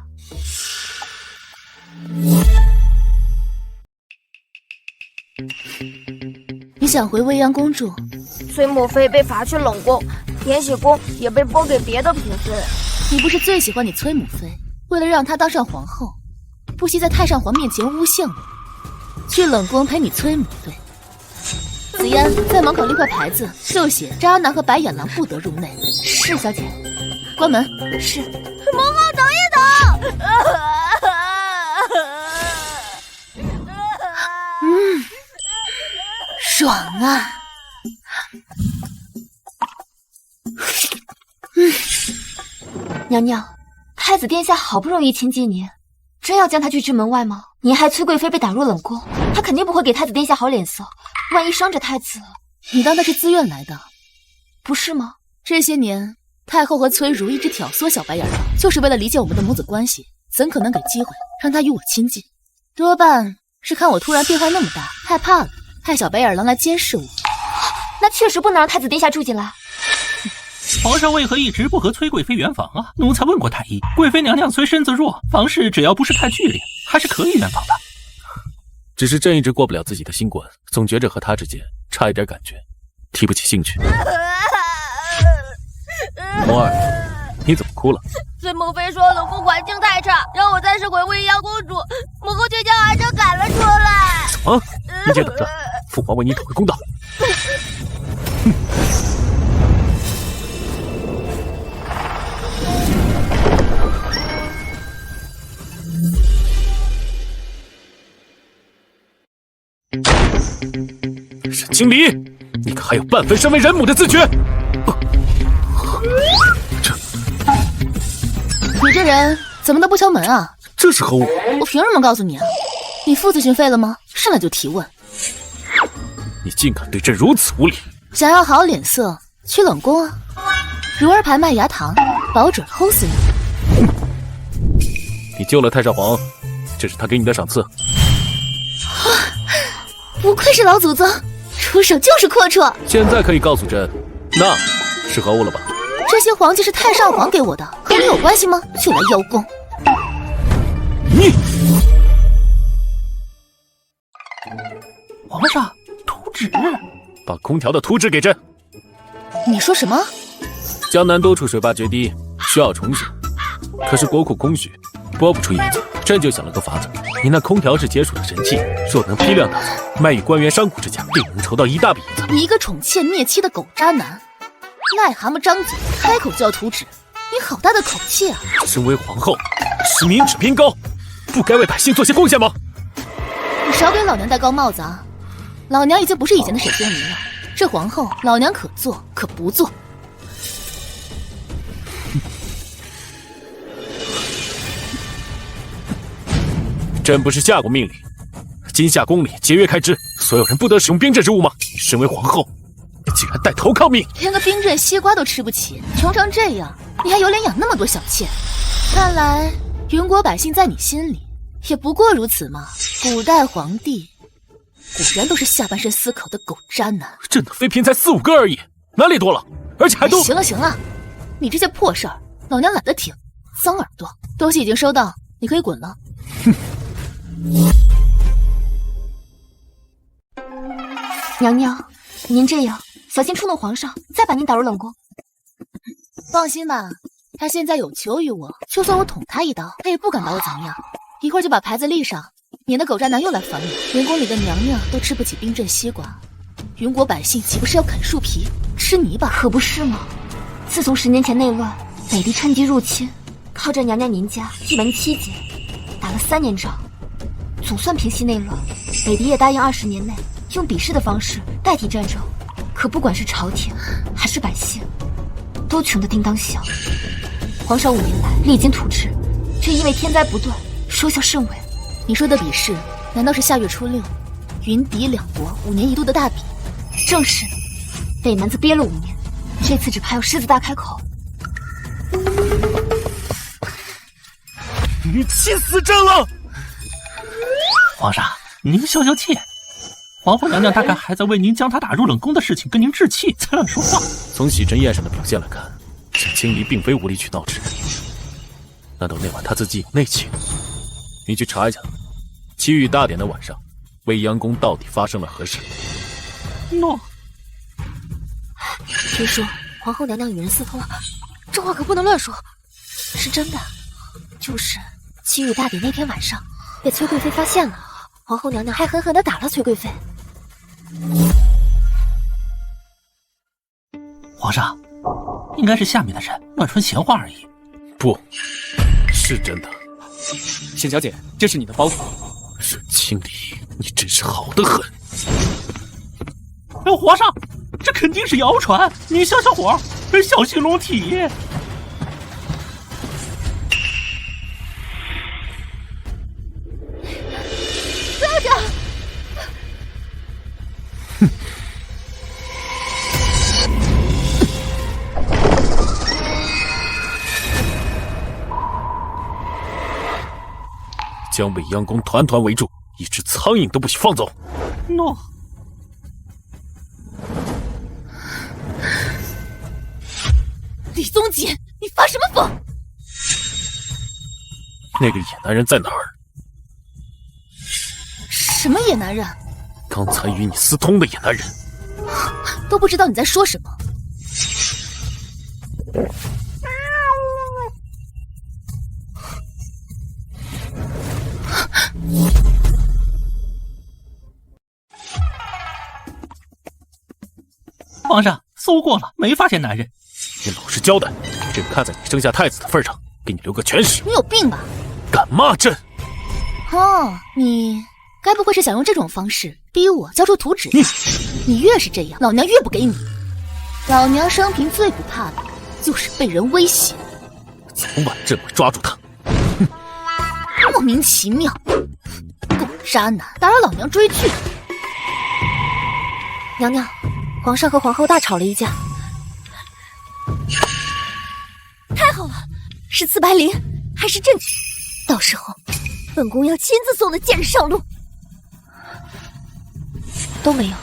你想回未央宫住？崔母妃被罚去冷宫，延禧宫也被拨给别的嫔妃。你不是最喜欢你崔母妃，为了让她当上皇后，不惜在太上皇面前诬陷我，去冷宫陪你崔母妃。紫嫣，在门口立块牌子，就写渣男和白眼狼不得入内。是小姐。关门。是。母后等一等。爽啊！娘娘，太子殿下好不容易亲近您，真要将他拒之门外吗？您害崔贵妃被打入冷宫，他肯定不会给太子殿下好脸色，万一伤着太子，你当他是自愿来的，不是吗？这些年，太后和崔如一直挑唆小白眼狼，就是为了理解我们的母子关系，怎可能给机会让他与我亲近？多半是看我突然变化那么大，害怕了，派小白眼狼来监视我。那确实不能让太子殿下住进来。皇上为何一直不和崔贵妃圆房啊？奴才问过太医，贵妃娘娘虽身子弱，房事只要不是太剧烈，还是可以圆房的。只是朕一直过不了自己的心关，总觉着和他之间差一点感觉，提不起兴趣。红儿，你怎么哭了？崔母妃说冷宫环境太差，让我暂时回未央宫住，母后却将儿臣赶了出来。怎么？你且等着，父皇为你讨回公道。沈清离，你可还有半分身为人母的自觉？你这人怎么都不敲门啊？这是何物？我凭什么告诉你啊？你父子训废了吗？上来就提问。你竟敢对朕如此无礼！想要好脸色，去冷宫啊！如儿牌麦芽糖，保准齁死你！你救了太上皇，这是他给你的赏赐。不愧是老祖宗，出手就是阔绰。现在可以告诉朕，那是何物了吧？这些黄金是太上皇给我的，和你有关系吗？就来邀功！你，皇上，图纸，把空调的图纸给朕。你说什么？江南多处水坝决堤，需要重修，可是国库空虚，拨不出银子。朕就想了个法子，你那空调是解暑的神器，若能批量打造，卖与官员商贾之家，定能筹到一大笔银子。你一个宠妾灭妻的狗渣男，癞蛤蟆张嘴开口就要图纸，你好大的口气啊！身为皇后，是民脂偏高，不该为百姓做些贡献吗？你少给老娘戴高帽子啊！老娘已经不是以前的沈仙离了，这皇后老娘可做可不做。朕不是下过命令，今夏宫里节约开支，所有人不得使用冰镇之物吗？身为皇后，你竟然带头抗命，连个冰镇西瓜都吃不起，穷成这样，你还有脸养那么多小妾？看来云国百姓在你心里也不过如此嘛。古代皇帝果然都是下半身思考的狗渣男。朕的妃嫔才4、5个而已，哪里多了？而且还都……行了行了，你这些破事儿，老娘懒得听。脏耳朵，东西已经收到，你可以滚了。哼。娘娘，您这样小心触怒皇上，再把您打入冷宫。放心吧，他现在有求于我，就算我捅他一刀，他也不敢把我怎么样。一会儿就把牌子立上，免得狗渣男又来烦我。云宫里的娘娘都吃不起冰镇西瓜，云国百姓岂不是要啃树皮吃泥巴？可不是吗？自从10年前内乱，北地趁机入侵，靠着娘娘您家一门7节，打了3年仗，总算平息内乱。北狄也答应20年内用比试的方式代替战争。可不管是朝廷还是百姓，都穷得叮当响。皇上5年来励精图治，却因为天灾不断，收效甚微。你说的比试，难道是下月初6，云狄两国5年1度的大比？正是。北蛮子憋了5年，这次只怕要狮子大开口。你气死朕了！皇上，您消消气。皇后娘娘大概还在为您将她打入冷宫的事情跟您置气，才乱说话。从洗尘宴上的表现来看，沈清离并非无理取闹之人。难道那晚他自己有内情？你去查一下，祈雨大典的晚上，未央宫到底发生了何事？诺。听说皇后娘娘与人私通，这话可不能乱说。是真的，就是祈雨大典那天晚上，被崔贵妃发现了，皇后娘娘还狠狠地打了崔贵妃。皇上，应该是下面的人乱传闲话而已。不，是真的。沈小姐，这是你的包裹。沈清离，你真是好得很。皇上，这肯定是谣传，您消消火，小心龙体。不要这样！将未央宫团团围住，一只苍蝇都不许放走。诺。李宗杰，你发什么疯？那个野男人在哪儿？什么野男人？刚才与你私通的野男人。都不知道你在说什么。皇上，搜过了，没发现男人。你老实交代，朕看在你生下太子的份上，给你留个全尸。你有病吧？敢骂朕？哦，你该不会是想用这种方式逼我交出图纸？你越是这样，老娘越不给你。老娘生平最不怕的就是被人威胁。早晚朕会抓住他。莫名其妙，狗渣男打扰老娘追剧。娘娘，皇上和皇后大吵了一架。太好了，是刺白绫还是朕？到时候本宫要亲自送那贱人上路。都没有。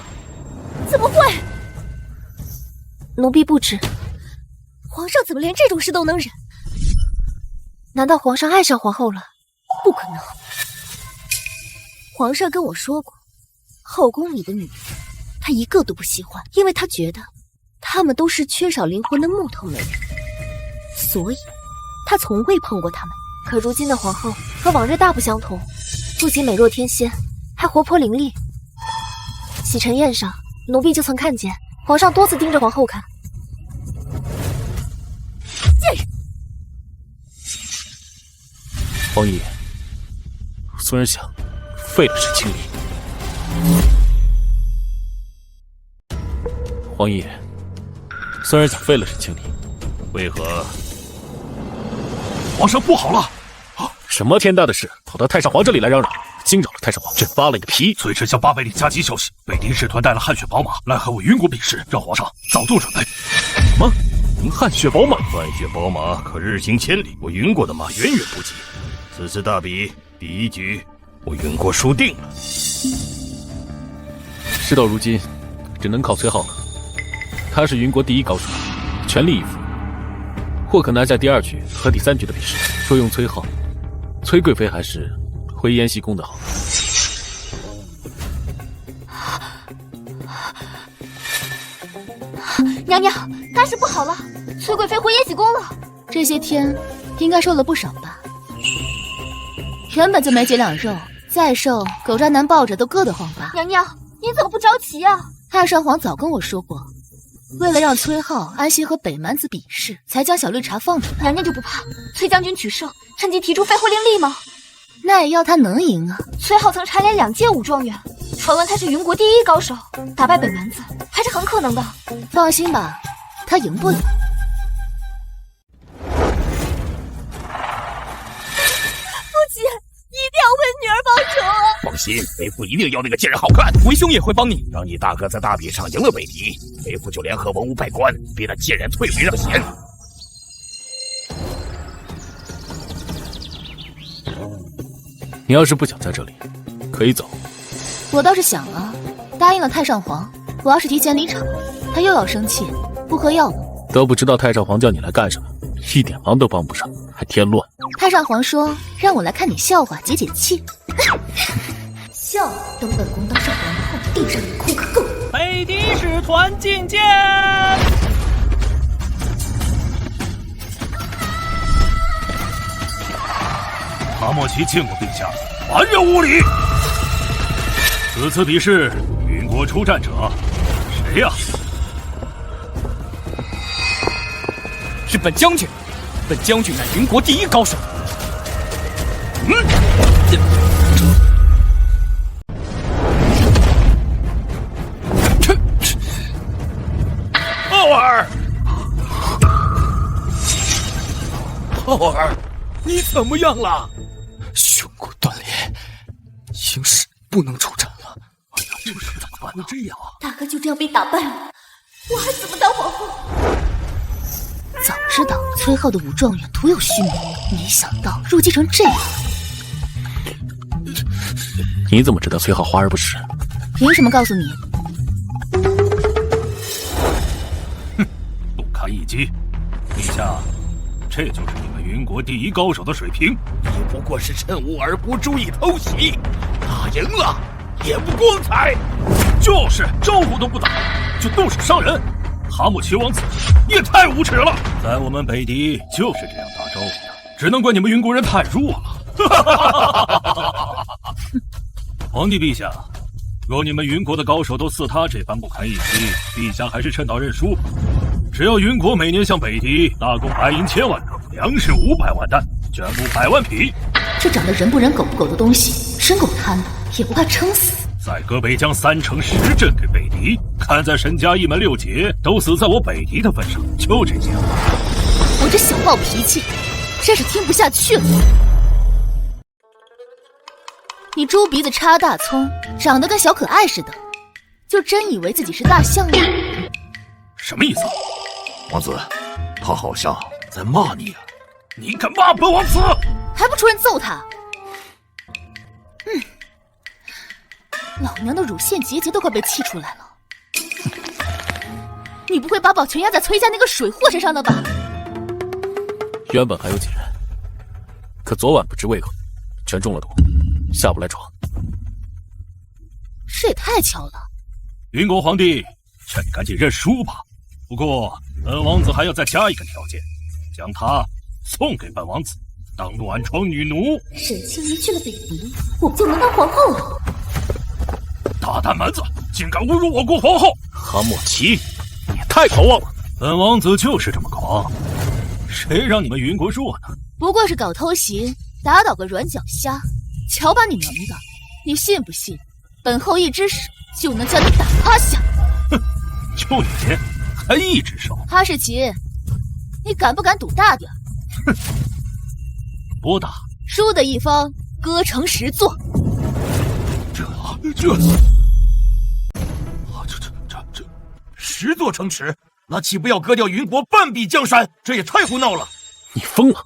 怎么会？奴婢不知。皇上怎么连这种事都能忍？难道皇上爱上皇后了？不可能。皇上跟我说过，后宫里的女人他一个都不喜欢，因为他觉得她们都是缺少灵魂的木头美人，所以他从未碰过她们。可如今的皇后和往日大不相同，不仅美若天仙，还活泼伶俐。洗尘宴上，奴婢就曾看见皇上多次盯着皇后看。贱人！皇爷，孙儿想废了沈清离。皇爷，孙儿想废了沈清离，为何？皇上不好了！什么天大的事，跑到太上皇这里来嚷嚷，惊扰了太上皇，朕发了你的脾。随臣向800里加急消息，北狄使团带了汗血宝马来和我云国比试，让皇上早做准备。什么？您汗血宝马？汗血宝马可日行千里，我云国的马远远不及。此次大比第一局，我云国输定了。事到如今，只能靠崔浩了。他是云国第一高手，全力以赴，或可拿下第2局和第3局的比试。说用崔浩，崔贵妃还是回延禧宫的好。娘娘，大事不好了！崔贵妃回延禧宫了。这些天应该瘦了不少吧？原本就没几两肉，再瘦，狗渣男抱着都硌得慌吧？娘娘，你怎么不着急啊？太上皇早跟我说过，为了让崔浩安心和北蛮子比试，才将小绿茶放出来。娘娘就不怕崔将军取胜，趁机提出废婚另立吗？那也要他能赢啊！崔浩曾蝉联2届武状元，传闻他是云国第1高手，打败本丸子还是很可能的。放心吧，他赢不了。父亲，一定要为女儿报仇啊！放心，为父一定要那个贱人好看。为兄也会帮你，让你大哥在大比上赢了北狄，为父就联合文武百官，逼那贱人退位让贤。你要是不想在这里，可以走。我倒是想啊，答应了太上皇，我要是提前离场，他又要生气，不喝药了。都不知道太上皇叫你来干什么，一点忙都帮不上，还添乱。太上皇说让我来看你笑话解解气。笑，等本宫当上皇后，定上你哭个够。北狄使团觐见。哈莫奇见过陛下，还有无礼！此次比试，云国出战者谁呀？是本将军，本将军乃云国第1高手。浩儿，浩儿，你怎么样了？胸骨断裂，应是不能出战了。哎呀，这事怎么办呢？这样啊！大哥就这样被打败了，我还怎么当皇后？早知道崔浩的武状元徒有虚名，没想到入继成这样。你怎么知道崔浩华而不实？凭什么告诉你？哼，不堪一击！陛下，这就是你们云国第1高手的水平。你不过是趁吾儿不注意偷袭，打赢了也不光彩。就是招呼都不打，就动手伤人。哈姆奇王子，你也太无耻了！在我们北狄就是这样打招呼的，只能怪你们云国人太弱了。皇帝陛下，若你们云国的高手都似他这般不堪一击，陛下还是趁早认输吧。只要云国每年向北狄大贡白银1000万两，粮食500万担，绢布100万匹，这长得人不人狗不狗的东西，真够贪的，也不怕撑死。再割北疆3城10镇给北狄，看在沈家一门6杰都死在我北狄的份上，就这些。我这小暴脾气真是听不下去了。你猪鼻子插大葱，长得跟小可爱似的，就真以为自己是大象吗？什么意思？王子，他好像在骂你啊！你敢骂本王子？还不出人揍他！老娘的乳腺结节都快被气出来了。你不会把宝全压在崔家那个水货身上了吧？原本还有几人，可昨晚不知为何全中了毒，下不来床。这也太巧了。云国皇帝，劝你赶紧认输吧。不过本王子还要再加一个条件，将他送给本王子当暖床女奴。沈清离去了北狄，我就能当皇后了。大胆蛮子，竟敢侮辱我国皇后！哈莫奇，你也太狂妄了！本王子就是这么狂，谁让你们云国弱呢？不过是搞偷袭，打倒个软脚虾，瞧把你能的！你信不信，本后一只手就能将你打趴下？哼，就你还一只手？哈士奇，你敢不敢赌大点？哼，多大？输的一方割成10座。这10座城池，那岂不要割掉云国半壁江山？这也太胡闹了！你疯了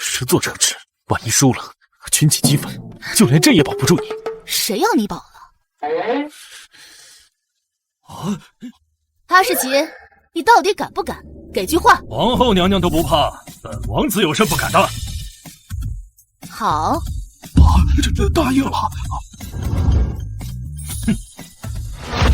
！10座城池，万一输了，群起激愤，就连朕也保不住你。谁要你保了？啊！哈士奇，你到底敢不敢？给句话。皇后娘娘都不怕，本王子有什么不敢的？好。这答应了。哼，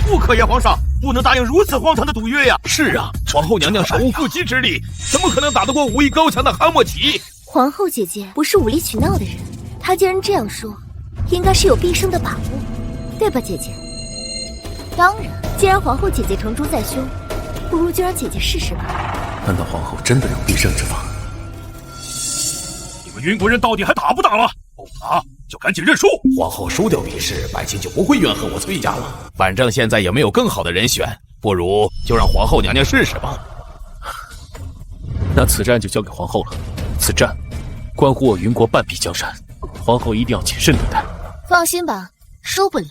不可呀，皇上，不能答应如此荒唐的赌约呀！是啊，皇后娘娘手无缚鸡之力，怎么可能打得过武艺高强的哈莫奇？皇后姐姐不是无理取闹的人，她既然这样说，应该是有必胜的把握，对吧，姐姐？当然，既然皇后姐姐成竹在胸，不如就让姐姐试试吧。难道皇后真的有必胜之法？以们云国人到底还打不打了？不打就赶紧认输。皇后输掉比试，百姓就不会怨恨我崔家了。反正现在也没有更好的人选，不如就让皇后娘娘试试吧。那此战就交给皇后了。此战关乎我云国半壁江山，皇后一定要谨慎对待。放心吧，输不了。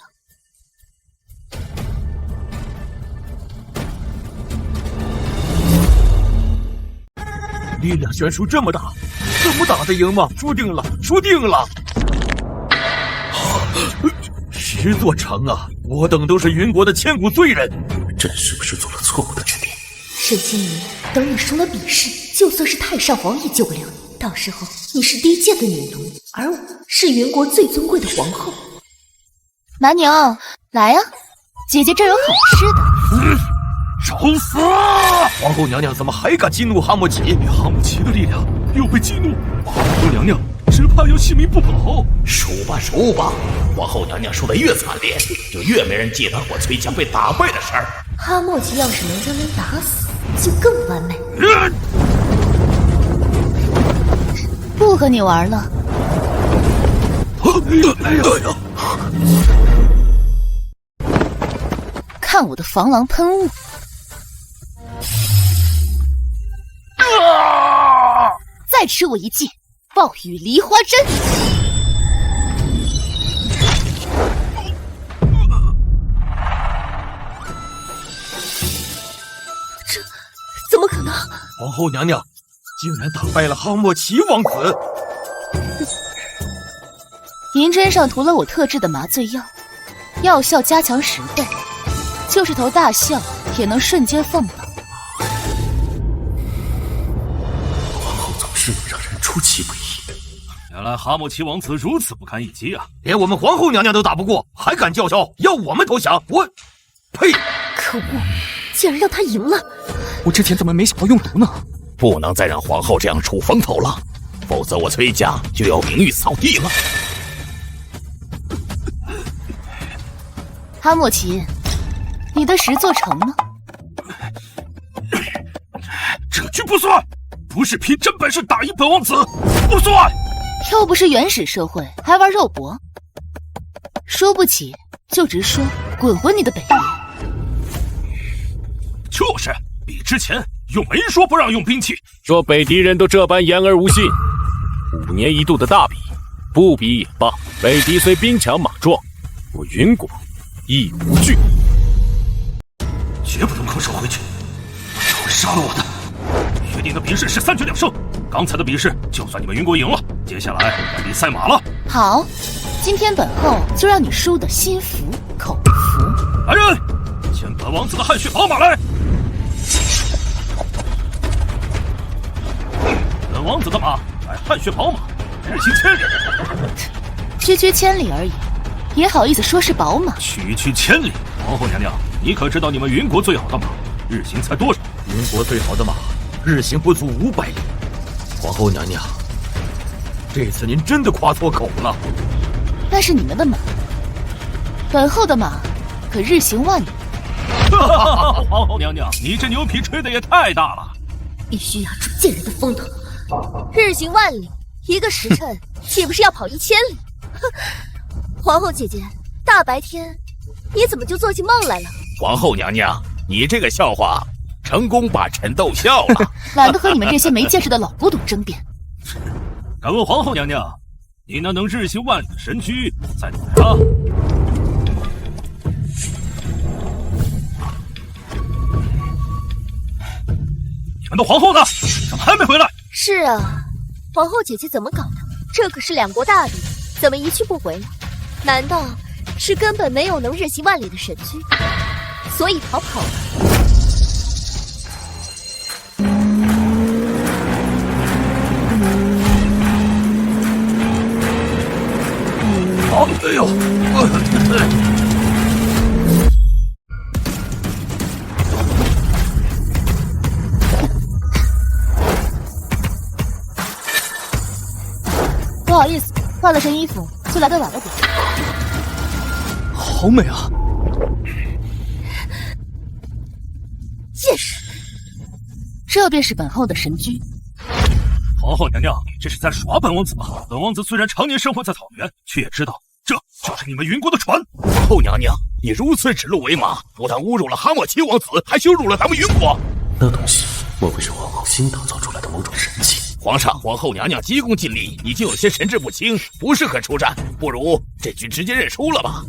力量悬殊这么大，怎么打得赢吗？输定了，输定了！10座城啊，我等都是云国的千古罪人，朕是不是做了错误的决定？沈清离，等你输了比试，就算是太上皇也救不了你。到时候你是低贱的女奴，而我是云国最尊贵的皇后。蛮牛，来呀，姐姐这有好吃的。找死！皇后娘娘怎么还敢激怒哈莫奇？哈莫奇的力量又被激怒，皇后娘娘只怕要性命不保。输吧输吧，皇后娘娘输得越惨烈，就越没人记得我崔家被打败的事儿。哈莫奇要是能将人打死，就更完美。不和你玩了。看我的防狼喷雾！再吃我一记暴雨梨花针！这怎么可能？皇后娘娘竟然打败了哈莫奇王子！银针上涂了我特制的麻醉药，药效加强10倍，就是头大象也能瞬间放倒。皇后总是能让人出其不意。原来哈莫奇王子如此不堪一击啊！连我们皇后娘娘都打不过，还敢叫嚣要我们投降？我，呸！可恶，竟然让他赢了！我之前怎么没想到用毒呢？不能再让皇后这样出风头了，否则我崔家就要名誉扫地了。哈莫奇，你的10座城呢？这局不算，不是凭真本事打赢本王子，不算。又不是原始社会，还玩肉搏，输不起就直说，滚回你的北域。就是，比之前又没说不让用兵器。若北狄人都这般言而无信，5年一度的大比，不比也罢。北狄虽兵强马壮，我云国亦无惧，绝不能空手回去，不然会杀了我的。决定的比试是3决2胜，刚才的比试就算你们云国赢了，接下来该比赛马了。好，今天本后就让你输得心服口服。来人，牵本王子的汗血宝马来。本王子的马乃汗血宝马，日行千里。区区千里而已，也好意思说是宝马？区区千里，皇后娘娘，你可知道你们云国最好的马日行才多少？云国最好的马日行不足500里。皇后娘娘，这次您真的夸错口了。那是你们的马，本后的马可日行万里。皇后娘娘，你这牛皮吹得也太大了！必须压住贱人的风头。日行万里，1个时辰岂不是要跑1000里？哼！皇后姐姐，大白天你怎么就做起梦来了？皇后娘娘，你这个笑话成功把臣逗笑了。懒得和你们这些没见识的老古董争辩。敢问皇后娘娘，你那能日行万里的神驹在哪儿啊？你们的皇后呢？怎么还没回来？是啊，皇后姐姐怎么搞的？这可是2国大比，怎么一去不回来？难道是根本没有能日行万里的神驹，所以逃跑了？哎呦！不好意思，换了身衣服就来得晚了点。好美啊！见识！这便是本后的神驹。皇后娘娘，你这是在耍本王子吗？本王子虽然常年生活在草原，却也知道这就是你们云国的船。皇后娘娘，你如此指鹿为马，不但侮辱了哈莫奇王子，还羞辱了咱们云国。那东西莫非是皇后新打造出来的某种神器？皇上，皇后娘娘急功近利，已经有些神志不清，不适合出战，不如这局直接认输了吧。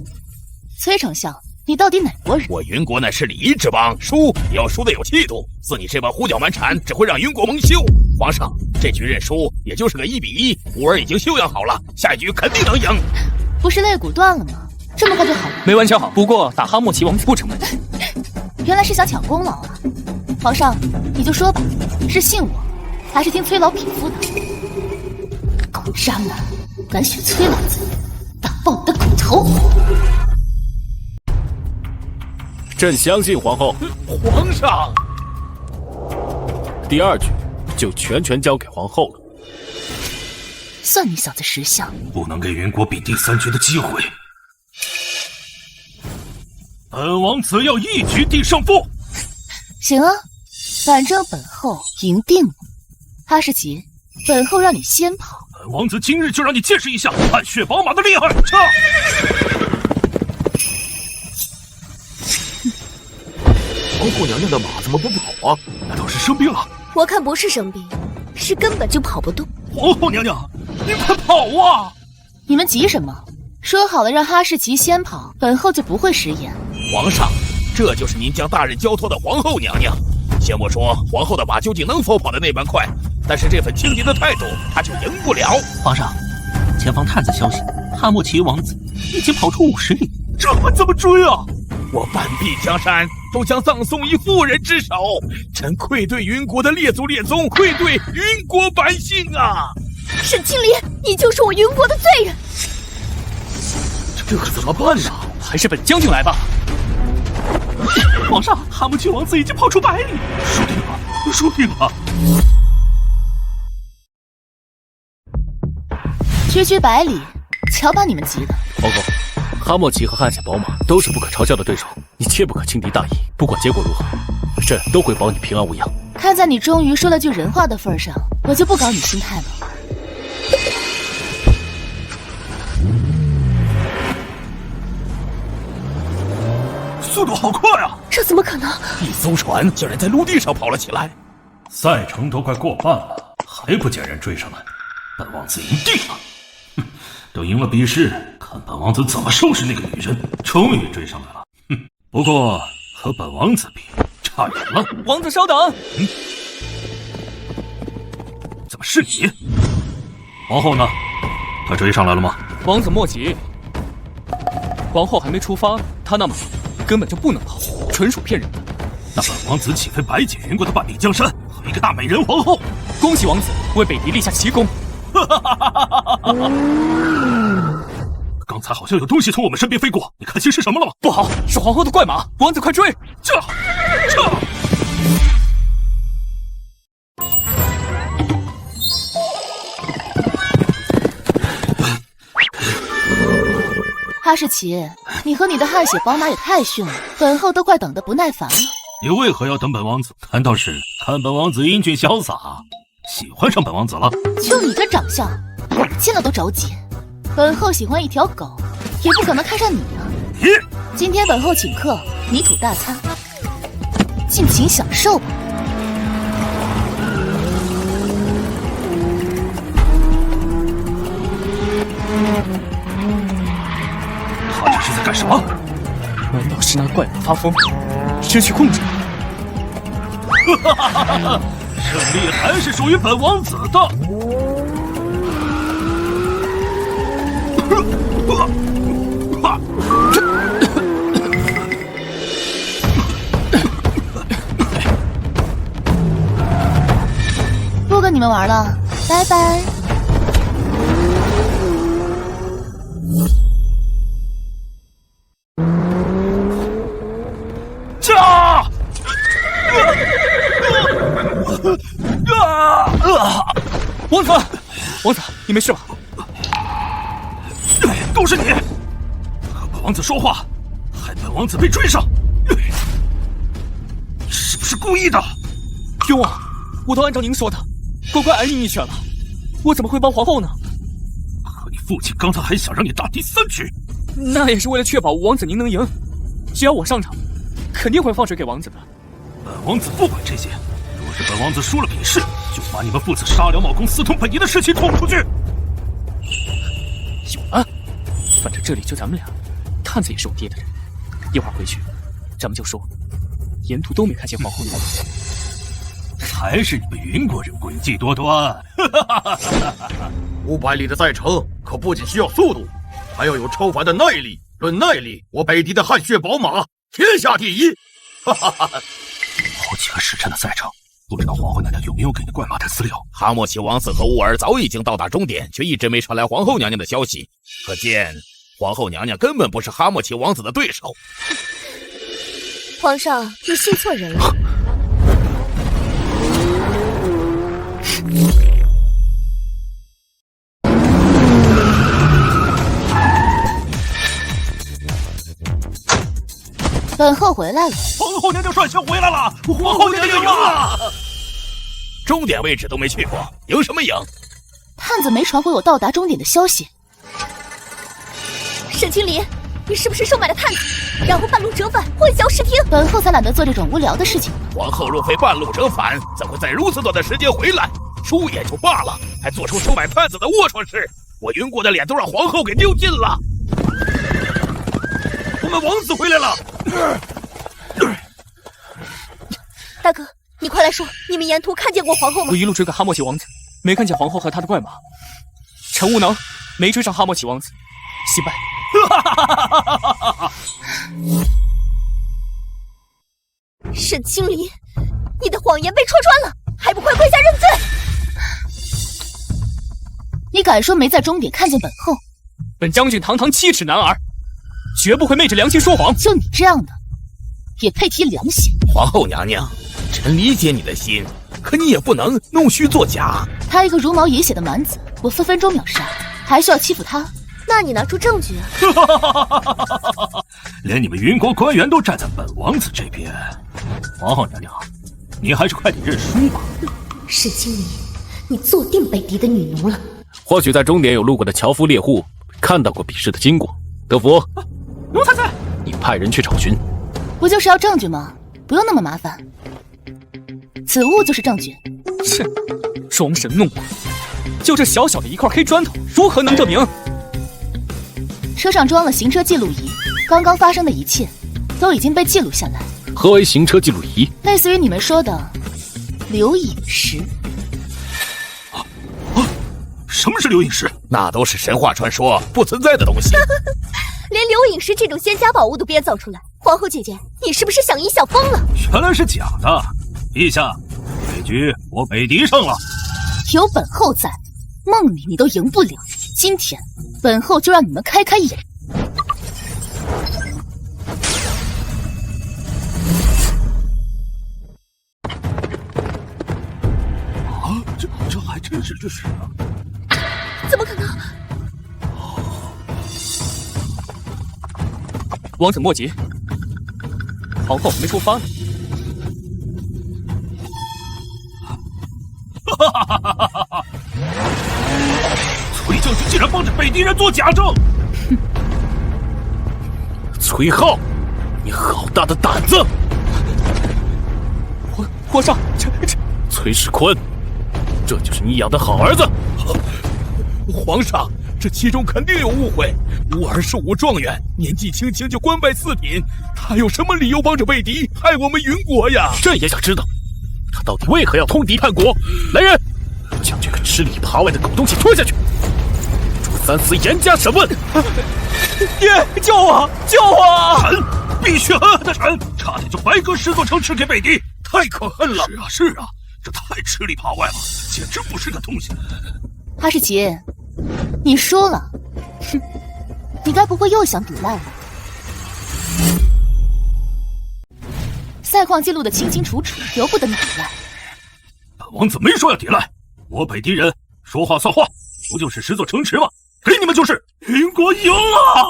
崔丞相，你到底哪国人？我云国乃是礼仪之邦，输也要输得有气度。似你这般胡搅蛮缠，只会让云国蒙羞。皇上，这局认输也就是个1比1，吾儿已经休养好了，下一局肯定能赢。不是肋骨断了吗？这么快就好了？没完全好，不过打哈莫奇王子不成问题。原来是想抢功劳啊！皇上，你就说吧，是信我，还是听崔老匹夫的？狗渣男，敢选崔老子，打爆你的狗头！朕相信皇后。皇上，第2局就全权交给皇后了。算你小子识相，不能给云国比第3局的机会。本王子要一局定胜负。行啊，反正本后赢定了。哈士奇，本后让你先跑。本王子今日就让你见识一下汗血宝马的厉害！撤！皇后娘娘的马怎么不跑啊？难道是生病了？我看不是生病，是根本就跑不动。皇后娘娘，你快跑啊！你们急什么？说好了让哈士奇先跑，本后就不会食言。皇上，这就是您将大任交托的皇后娘娘。先不说皇后的马究竟能否跑得那般快，但是这份轻敌的态度，她就赢不了。皇上，前方探子消息，哈莫奇王子已经跑出50里，这还怎么追啊？我半壁江山都将葬送于妇人之手，臣愧对云国的列祖列宗，愧对云国百姓啊！沈清离，你就是我云国的罪人。这可怎么办呢？还是本将军来吧。皇上，哈莫奇王子已经跑出100里，输定了，输定了！区区100里，瞧把你们急的！皇后，哈莫奇和汗血宝马都是不可嘲笑的对手，你切不可轻敌大意。不管结果如何，朕都会保你平安无恙。看在你终于说了句人话的份上，我就不搞你心态了。速度好快啊！这怎么可能？一艘船竟然在陆地上跑了起来。赛程都快过半了，还不见人追上来，本王子赢定了！哼，都赢了比试，看本王子怎么收拾那个女人。终于追上来了，哼！不过和本王子比，差远了。王子稍等。怎么是你？皇后呢？她追上来了吗？王子莫急，皇后还没出发呢，她那么根本就不能跑，纯属骗人的。那本王子岂非白解云国的半壁江山和一个大美人皇后？恭喜王子为北狄立下奇功！刚才好像有东西从我们身边飞过，你看清是什么了吗？不好，是皇后的怪马！王子快追！撤！哈士奇，你和你的汗血宝马也太逊了，本后都快等得不耐烦了。你为何要等本王子？难道是看本王子英俊潇洒，喜欢上本王子了？就你这长相，我见了都着急。本后喜欢一条狗，也不可能看上你啊！今天本后请客，泥土大餐，尽情享受吧。他这是在干什么？难道是那怪马发疯，失去控制？胜利还是属于本王子的。不跟你们玩了，拜拜。王子，王子，你没事吧？都是你，和本王子说话，害本王子被追上，你是不是故意的？冤枉！我都按照您说的，乖乖挨你一拳了。我怎么会帮皇后呢？可你父亲刚才还想让你打第3局，那也是为了确保王子您能赢。只要我上场，肯定会放水给王子的。本王子不管这些，若是本王子输了比试，就把你们父子杀了冒功、私通本地的事情捅出去。有了，反正这里就咱们俩，探子也是我爹的人。一会儿回去，咱们就说，沿途都没看见皇后娘娘。还是你们云国人诡计多端。500里的赛程可不仅需要速度，还要有超凡的耐力。论耐力，我北狄的汗血宝马天下第一。好几个时辰的赛程，不知道皇后娘娘有没有给你灌马太饲料？哈莫奇王子和乌尔早已经到达终点，却一直没传来皇后娘娘的消息，可见皇后娘娘根本不是哈莫奇王子的对手。皇上，你信错人了。本后回来了，皇后娘娘率先回来了，皇后娘娘赢了。终点位置都没去过，赢什么赢？探子没传回我到达终点的消息。沈清离，你是不是收买了探子，然后半路折返，混淆视听？本后才懒得做这种无聊的事情。皇后若非半路折返，怎会在如此短的时间回来？输也就罢了，还做出收买探子的龌龊事，我云国的脸都让皇后给丢尽了。我们王子回来了。大哥，你快来说，你们沿途看见过皇后吗？我一路追赶哈莫奇王子，没看见皇后和他的怪马。陈无能没追上哈莫奇王子，惜败。沈清离，你的谎言被戳穿了，还不快跪下认罪！你敢说没在终点看见本后？本将军堂堂7尺男儿，绝不会昧着良心说谎。就你这样的，也配提良心？皇后娘娘，臣理解你的心，可你也不能弄虚作假。他一个茹毛饮血的蛮子，我分分钟秒杀，还需要欺负他？那你拿出证据啊！连你们云国官员都站在本王子这边，皇后娘娘，你还是快点认输吧。沈清离，你坐定北狄的女奴了。或许在终点有路过的樵夫猎户看到过比试的经过。德福，奴才在，你派人去找寻。不就是要证据吗？不用那么麻烦。此物就是证据。切，装神弄鬼，就这小小的一块黑砖头，如何能证明？车上装了行车记录仪，刚刚发生的一切都已经被记录下来。何为行车记录仪？类似于你们说的留影石。什么是留影石？那都是神话传说，不存在的东西。连留影石这种仙家宝物都编造出来，皇后姐姐，你是不是想一想疯了？原来是假的，陛下，这局我北狄胜了。有本后在，梦里你都赢不了。今天本后就让你们开开眼。啊，这还真是这是啊！怎么可能？王子莫急，皇后还没出发呢。崔将军竟然帮着北狄人做假证！哼！崔浩，你好大的胆子！皇上，崔世坤，这就是你养的好儿子？皇上，这其中肯定有误会。乌儿是武状元，年纪轻轻就官拜4品，他有什么理由帮着北狄害我们云国呀？朕也想知道，他到底为何要通敌叛国？来人，将这个吃里扒外的狗东西拖下去，诛3司，严加审问。爹，救我！救我！臣必须狠狠的审，差点就白割10座城池给北狄，太可恨了！是啊，这太吃里扒外了，简直不是个东西。哈士奇，你输了，哼，你该不会又想抵赖吧？赛况记录的清清楚楚，由不得你抵赖。本王子没说要抵赖，我北狄人说话算话，不就是10座城池吗？给你们就是，云国赢了！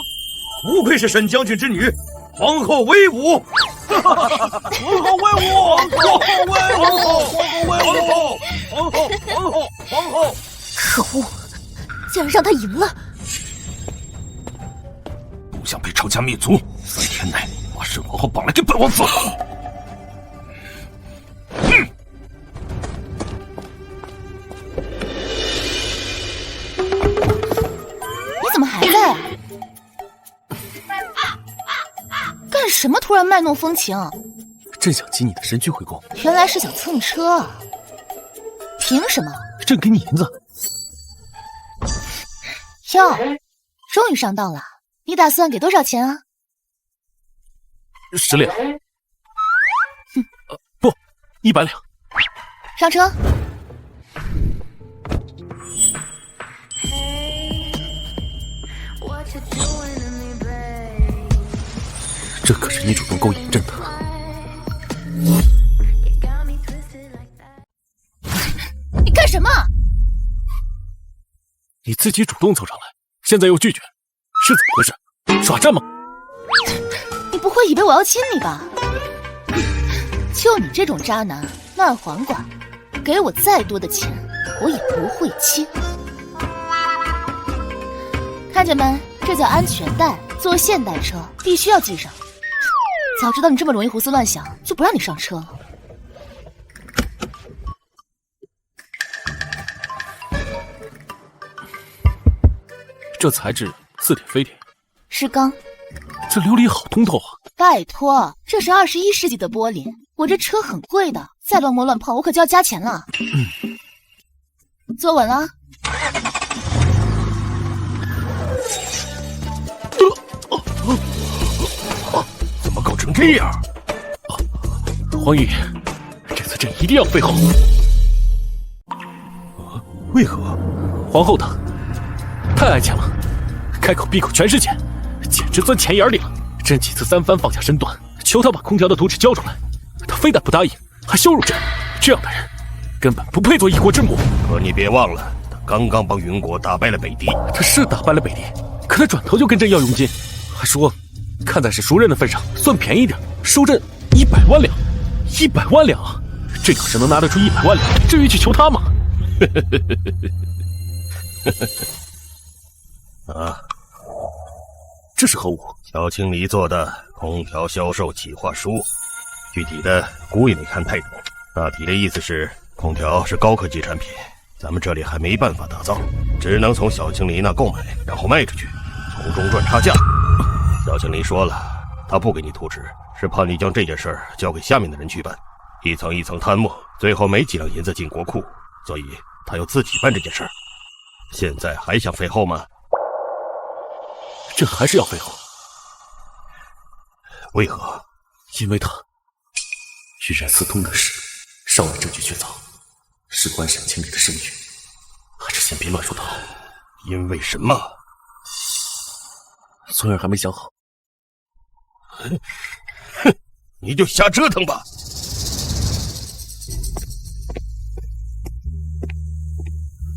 不愧是沈将军之女，皇后威武！皇后威武！皇后威武！皇后威武！皇后！可恶，竟然让他赢了！不想被抄家灭族，3天内把圣皇后绑来给本王伺候。你怎么还在啊？干什么？突然卖弄风情？朕想集你的神驹回宫。原来是想蹭车啊！凭什么？朕给你银子。哟，终于上当了。你打算给多少钱啊？10两。不，100两。上车。这可是你主动勾引朕的。你干什么？你自己主动凑上来，现在又拒绝，是怎么回事？耍朕吗？你不会以为我要亲你吧？就你这种渣男，那黄瓜，给我再多的钱，我也不会亲。看见没？这叫安全带，坐现代车必须要系上。早知道你这么容易胡思乱想，就不让你上车了。这材质似铁非铁，是钢。这琉璃好通透啊！拜托，这是21世纪的玻璃，我这车很贵的，再乱摸乱碰，我可就要加钱了。坐稳了。怎么搞成这样？皇宇，这次朕一定要废后。为何？皇后她太爱钱了，开口闭口全是钱，简直钻钱眼里了。朕几次3番放下身段，求她把空调的图纸交出来，她非但不答应，还羞辱朕。这样的人根本不配做一国之母。可你别忘了，他刚刚帮云国打败了北狄。他是打败了北狄，可他转头就跟朕要佣金，还说看在是熟人的份上，算便宜点，收朕100万两。100万两啊！朕要是能拿得出100万两，至于去求他吗？啊，这是何物？小青离做的空调销售企划书，具体的姑也没看太懂。大体的意思是，空调是高科技产品，咱们这里还没办法打造，只能从小青离那购买，然后卖出去，从中赚差价。小青离说了，他不给你图纸，是怕你将这件事儿交给下面的人去办，一层一层贪墨，最后没几两银子进国库，所以他要自己办这件事儿。现在还想废后吗？朕还是要废后。为何？因为他与人私通的事尚未证据确凿，事关沈清离的声誉，还是先别乱说的好。因为什么？孙儿还没想好。哼，你就瞎折腾吧。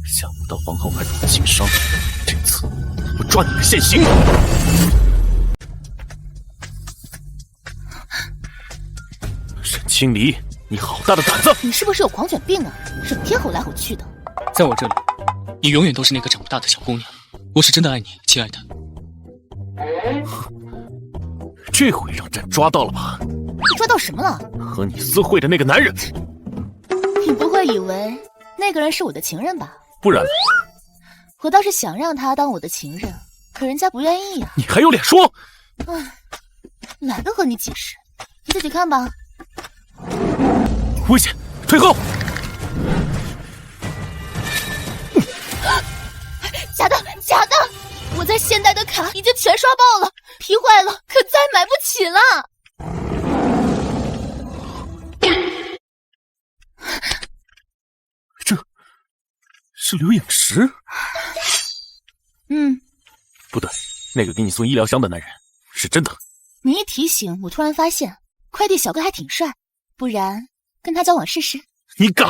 想不到皇后还如此情商，这次我抓你个现行！沈清离，你好大的胆子！你是不是有狂犬病啊？整天吼来吼去的。在我这里，你永远都是那个长不大的小姑娘。我是真的爱你，亲爱的。这回让朕抓到了吧？你抓到什么了？和你私会的那个男人。你不会以为那个人是我的情人吧？不然呢？我倒是想让他当我的情人，可人家不愿意呀。你还有脸说？唉，懒得和你解释，你自己看吧。危险，退后！假的，假的！我在现代的卡已经全刷爆了，皮坏了，可再买不起了。这是刘影石？不对，那个给你送医疗箱的男人是真的。你一提醒，我突然发现快递小哥还挺帅，不然跟他交往试试？你敢？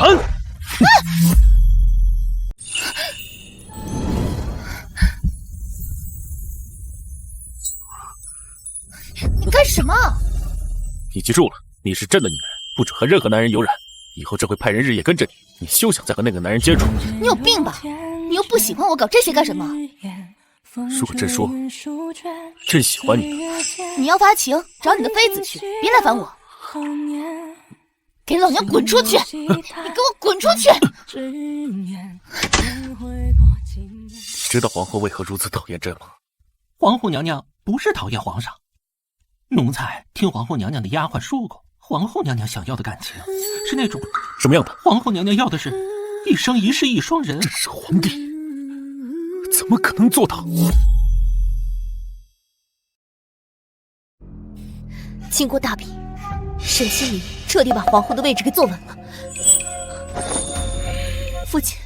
你干什么？你记住了，你是朕的女人，不准和任何男人有染。以后朕会派人日夜跟着你，你休想再和那个男人接触。你有病吧？都不喜欢我，搞这些干什么？如果朕说朕喜欢你，你要发情，找你的妃子去，别来烦我。给老娘滚出去！你给我滚出去！你知道皇后为何如此讨厌朕吗？皇后娘娘不是讨厌皇上，奴才听皇后娘娘的丫鬟说过，皇后娘娘想要的感情是那种什么样的？皇后娘娘要的是一生一世一双人。朕是皇帝，怎么可能做到？经过大比，沈清离彻底把皇后的位置给坐稳了。父亲，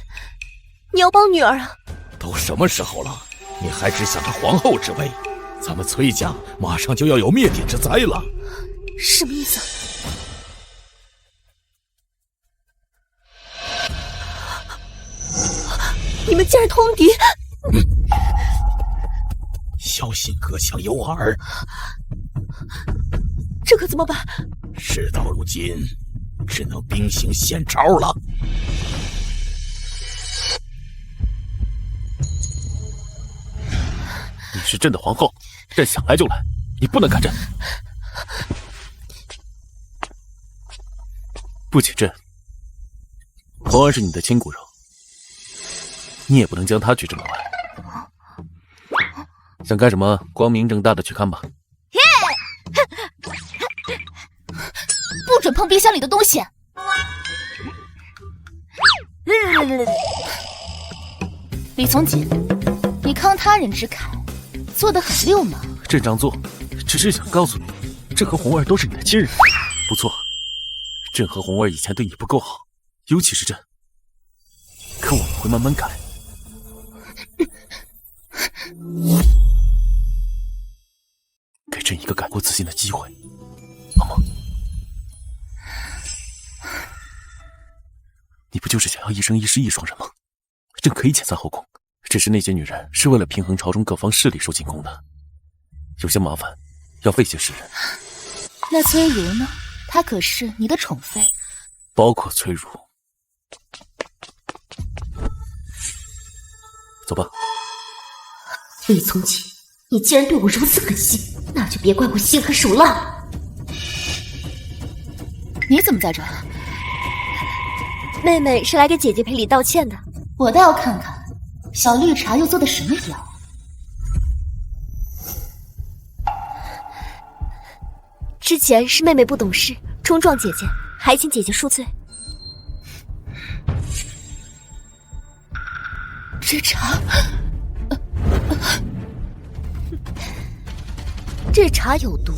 你要帮女儿啊！都什么时候了，你还只想着皇后之位？咱们崔家马上就要有灭顶之灾了。什么意思？你们竟然通敌！小心隔墙有耳。这可怎么办？事到如今，只能兵行献招了。你是朕的皇后，朕想来就来，你不能赶朕。不仅朕，皇儿是你的亲骨肉，你也不能将他拒之门外。想干什么，光明正大的去看吧。不准碰冰箱里的东西！李从锦，你慷他人之慨，做得很溜吗？朕这样做，只是想告诉你，朕和红儿都是你的亲人。不错，朕和红儿以前对你不够好，尤其是朕。可我们会慢慢改。给朕一个改过自新的机会，好吗？你不就是想要一生一世一双人吗？朕可以遣散后宫，只是那些女人是为了平衡朝中各方势力受进宫的，有些麻烦，要费些时日。那崔如呢？她可是你的宠妃，包括崔如。走吧。李从锦，你既然对我如此狠心，那就别怪我心狠手辣。你怎么在这儿？妹妹是来给姐姐赔礼道歉的。我倒要看看小绿茶又做的什么妖。之前是妹妹不懂事，冲撞姐姐，还请姐姐恕罪。这茶，这茶有毒。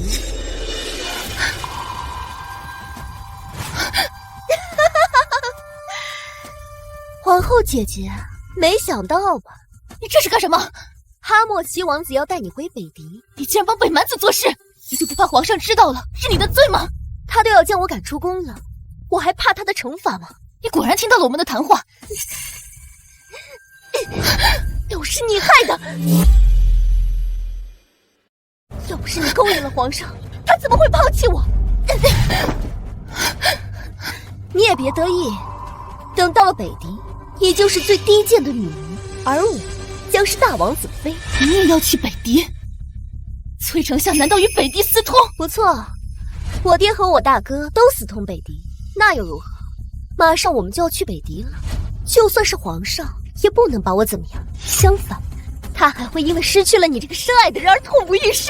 皇后姐姐，没想到吧？你这是干什么？哈莫奇王子要带你回北狄，你竟然帮北蛮子做事，你就不怕皇上知道了是你的罪吗？他都要将我赶出宫了，我还怕他的惩罚吗？你果然听到了我们的谈话，都是你害的！要不是你勾引了皇上，他怎么会抛弃我？你也别得意，等到了北狄，你就是最低贱的女奴，而我将是大王子妃。你也要去北狄？崔丞相难道与北狄私通？不错，我爹和我大哥都私通北狄，那又如何？马上我们就要去北狄了，就算是皇上也不能把我怎么样，相反，他还会因为失去了你这个深爱的人而痛不欲生。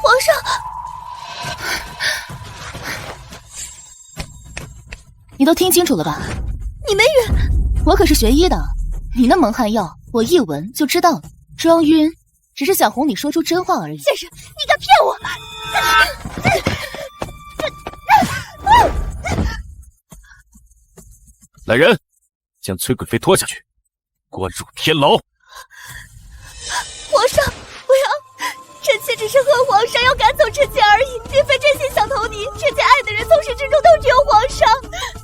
皇上，你都听清楚了吧？你没晕，我可是学医的，你那蒙汗药我一闻就知道了。装晕只是想哄你说出真话而已。先生，你敢骗我？来人，将崔贵妃拖下去，关入天牢。皇上，不要！臣妾只是和皇上要赶走臣妾而已，并非真心想投你。臣妾爱的人从始至终都只有皇上。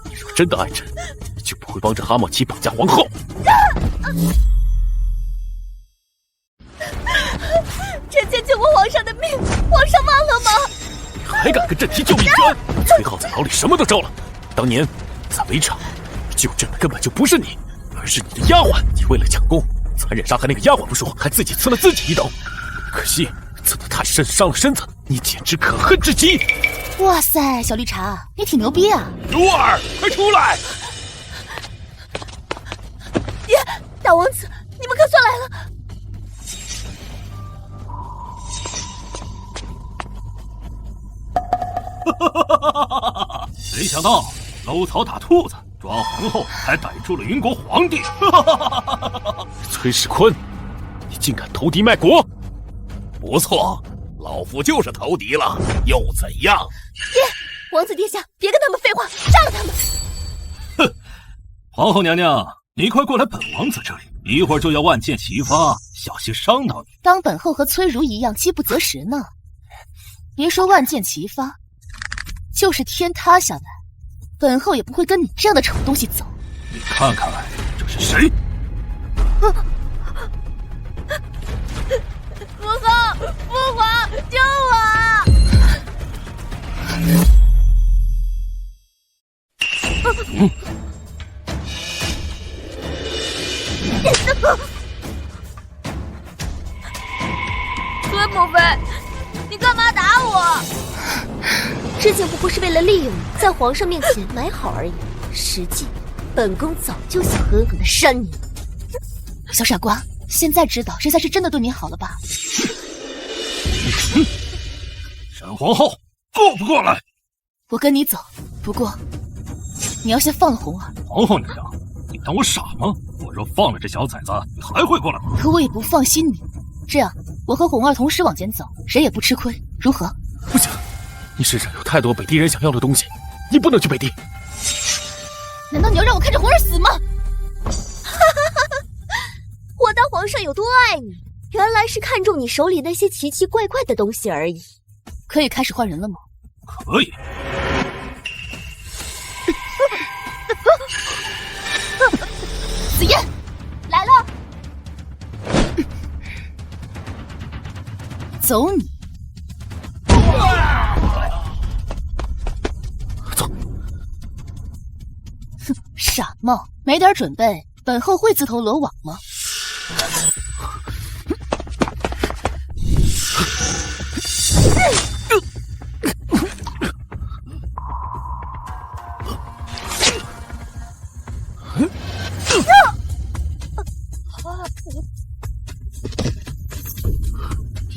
你若真的爱朕，就不会帮着哈莫奇绑架皇后。臣妾救过皇上的命，皇上忘了吗？还敢跟朕提救命之恩？崔浩在牢里什么都招了，当年在围场救朕的根本就不是你，而是你的丫鬟。你为了抢功，残忍杀害那个丫鬟不说，还自己刺了自己一刀，可惜刺得太深，伤了身子。你简直可恨至极！哇塞，小绿茶，你挺牛逼啊！如儿，快出来！爹，大王子，你们可算来了！没想到搂草打兔子，抓皇后，还逮住了云国皇帝。崔世坤，你竟敢投敌卖国！不错，老夫就是投敌了，又怎样？爹，王子殿下，别跟他们废话，杀了他们！哼，皇后娘娘，你快过来本王子这里，一会儿就要万箭齐发，小心伤到你。当本后和崔如一样饥不择食呢？别说万箭齐发，就是天塌下来，本后也不会跟你这样的丑东西走。你看看这是谁？父后，父皇，救我！孙母妃，你干嘛打我？之前不过是为了利用你，在皇上面前买好而已。实际，本宫早就想狠狠的扇你。小傻瓜，现在知道谁才是真的对你好了吧？沈皇后，过不过来？我跟你走，不过你要先放了红儿。皇后娘娘，你当我傻吗？我若放了这小崽子，你还会过来吗？可我也不放心你。这样，我和红儿同时往前走，谁也不吃亏，如何？不行，你身上有太多北狄人想要的东西，你不能去北狄。难道你要让我看着红儿死吗？我当皇上有多爱你，原来是看中你手里那些奇奇怪怪的东西而已。可以开始换人了吗？可以。紫嫣，来了。走你！走。哼，傻帽，没点准备，本后会自投罗网吗？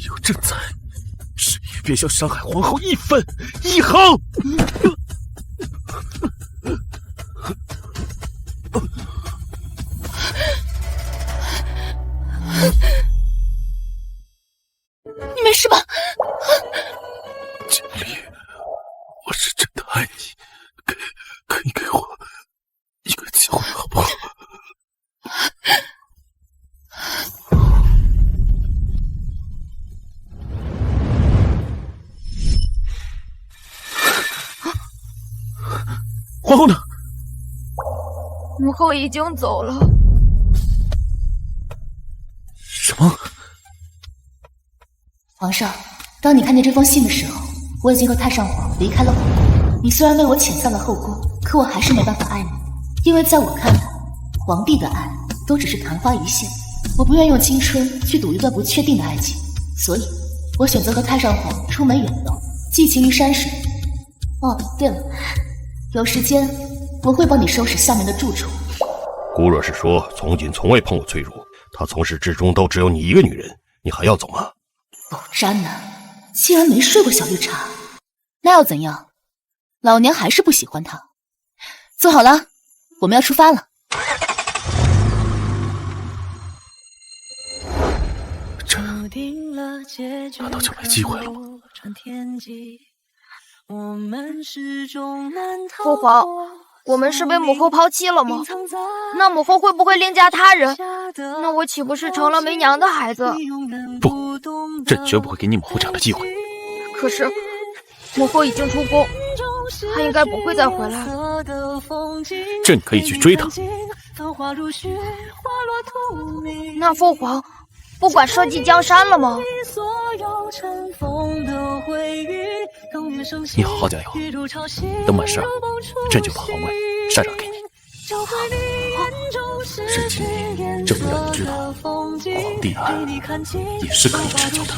有朕在，至于别想伤害皇后一分一毫。你没事吧？锦鲤，我是真的爱你，可以给我一个机会好不好？皇后呢？母后已经走了。什么？皇上，当你看见这封信的时候，我已经和太上皇离开了皇宫。你虽然为我遣散了后宫，可我还是没办法爱你，因为在我看来，皇帝的爱都只是昙花一现。我不愿用青春去赌一段不确定的爱情，所以，我选择和太上皇出门远游，寄情于山水。哦，对了，有时间我会帮你收拾下面的住处。姑若是说从今从未碰过翠如，她从始至终都只有你一个女人，你还要走吗？狗渣男，竟然没睡过小绿茶，那又怎样？老娘还是不喜欢他。坐好了，我们要出发了。这难道就没机会了吗？父皇，我们是被母后抛弃了吗？那母后会不会另嫁他人？那我岂不是成了没娘的孩子？不，朕绝不会给你母后这样的机会。可是，母后已经出宫，她应该不会再回来。朕可以去追她。那父皇不管社稷江山了吗？你好好加油，等完事儿，朕就把皇位禅让给你。沈清离，朕不让你知道，皇帝的爱也是可以持久的。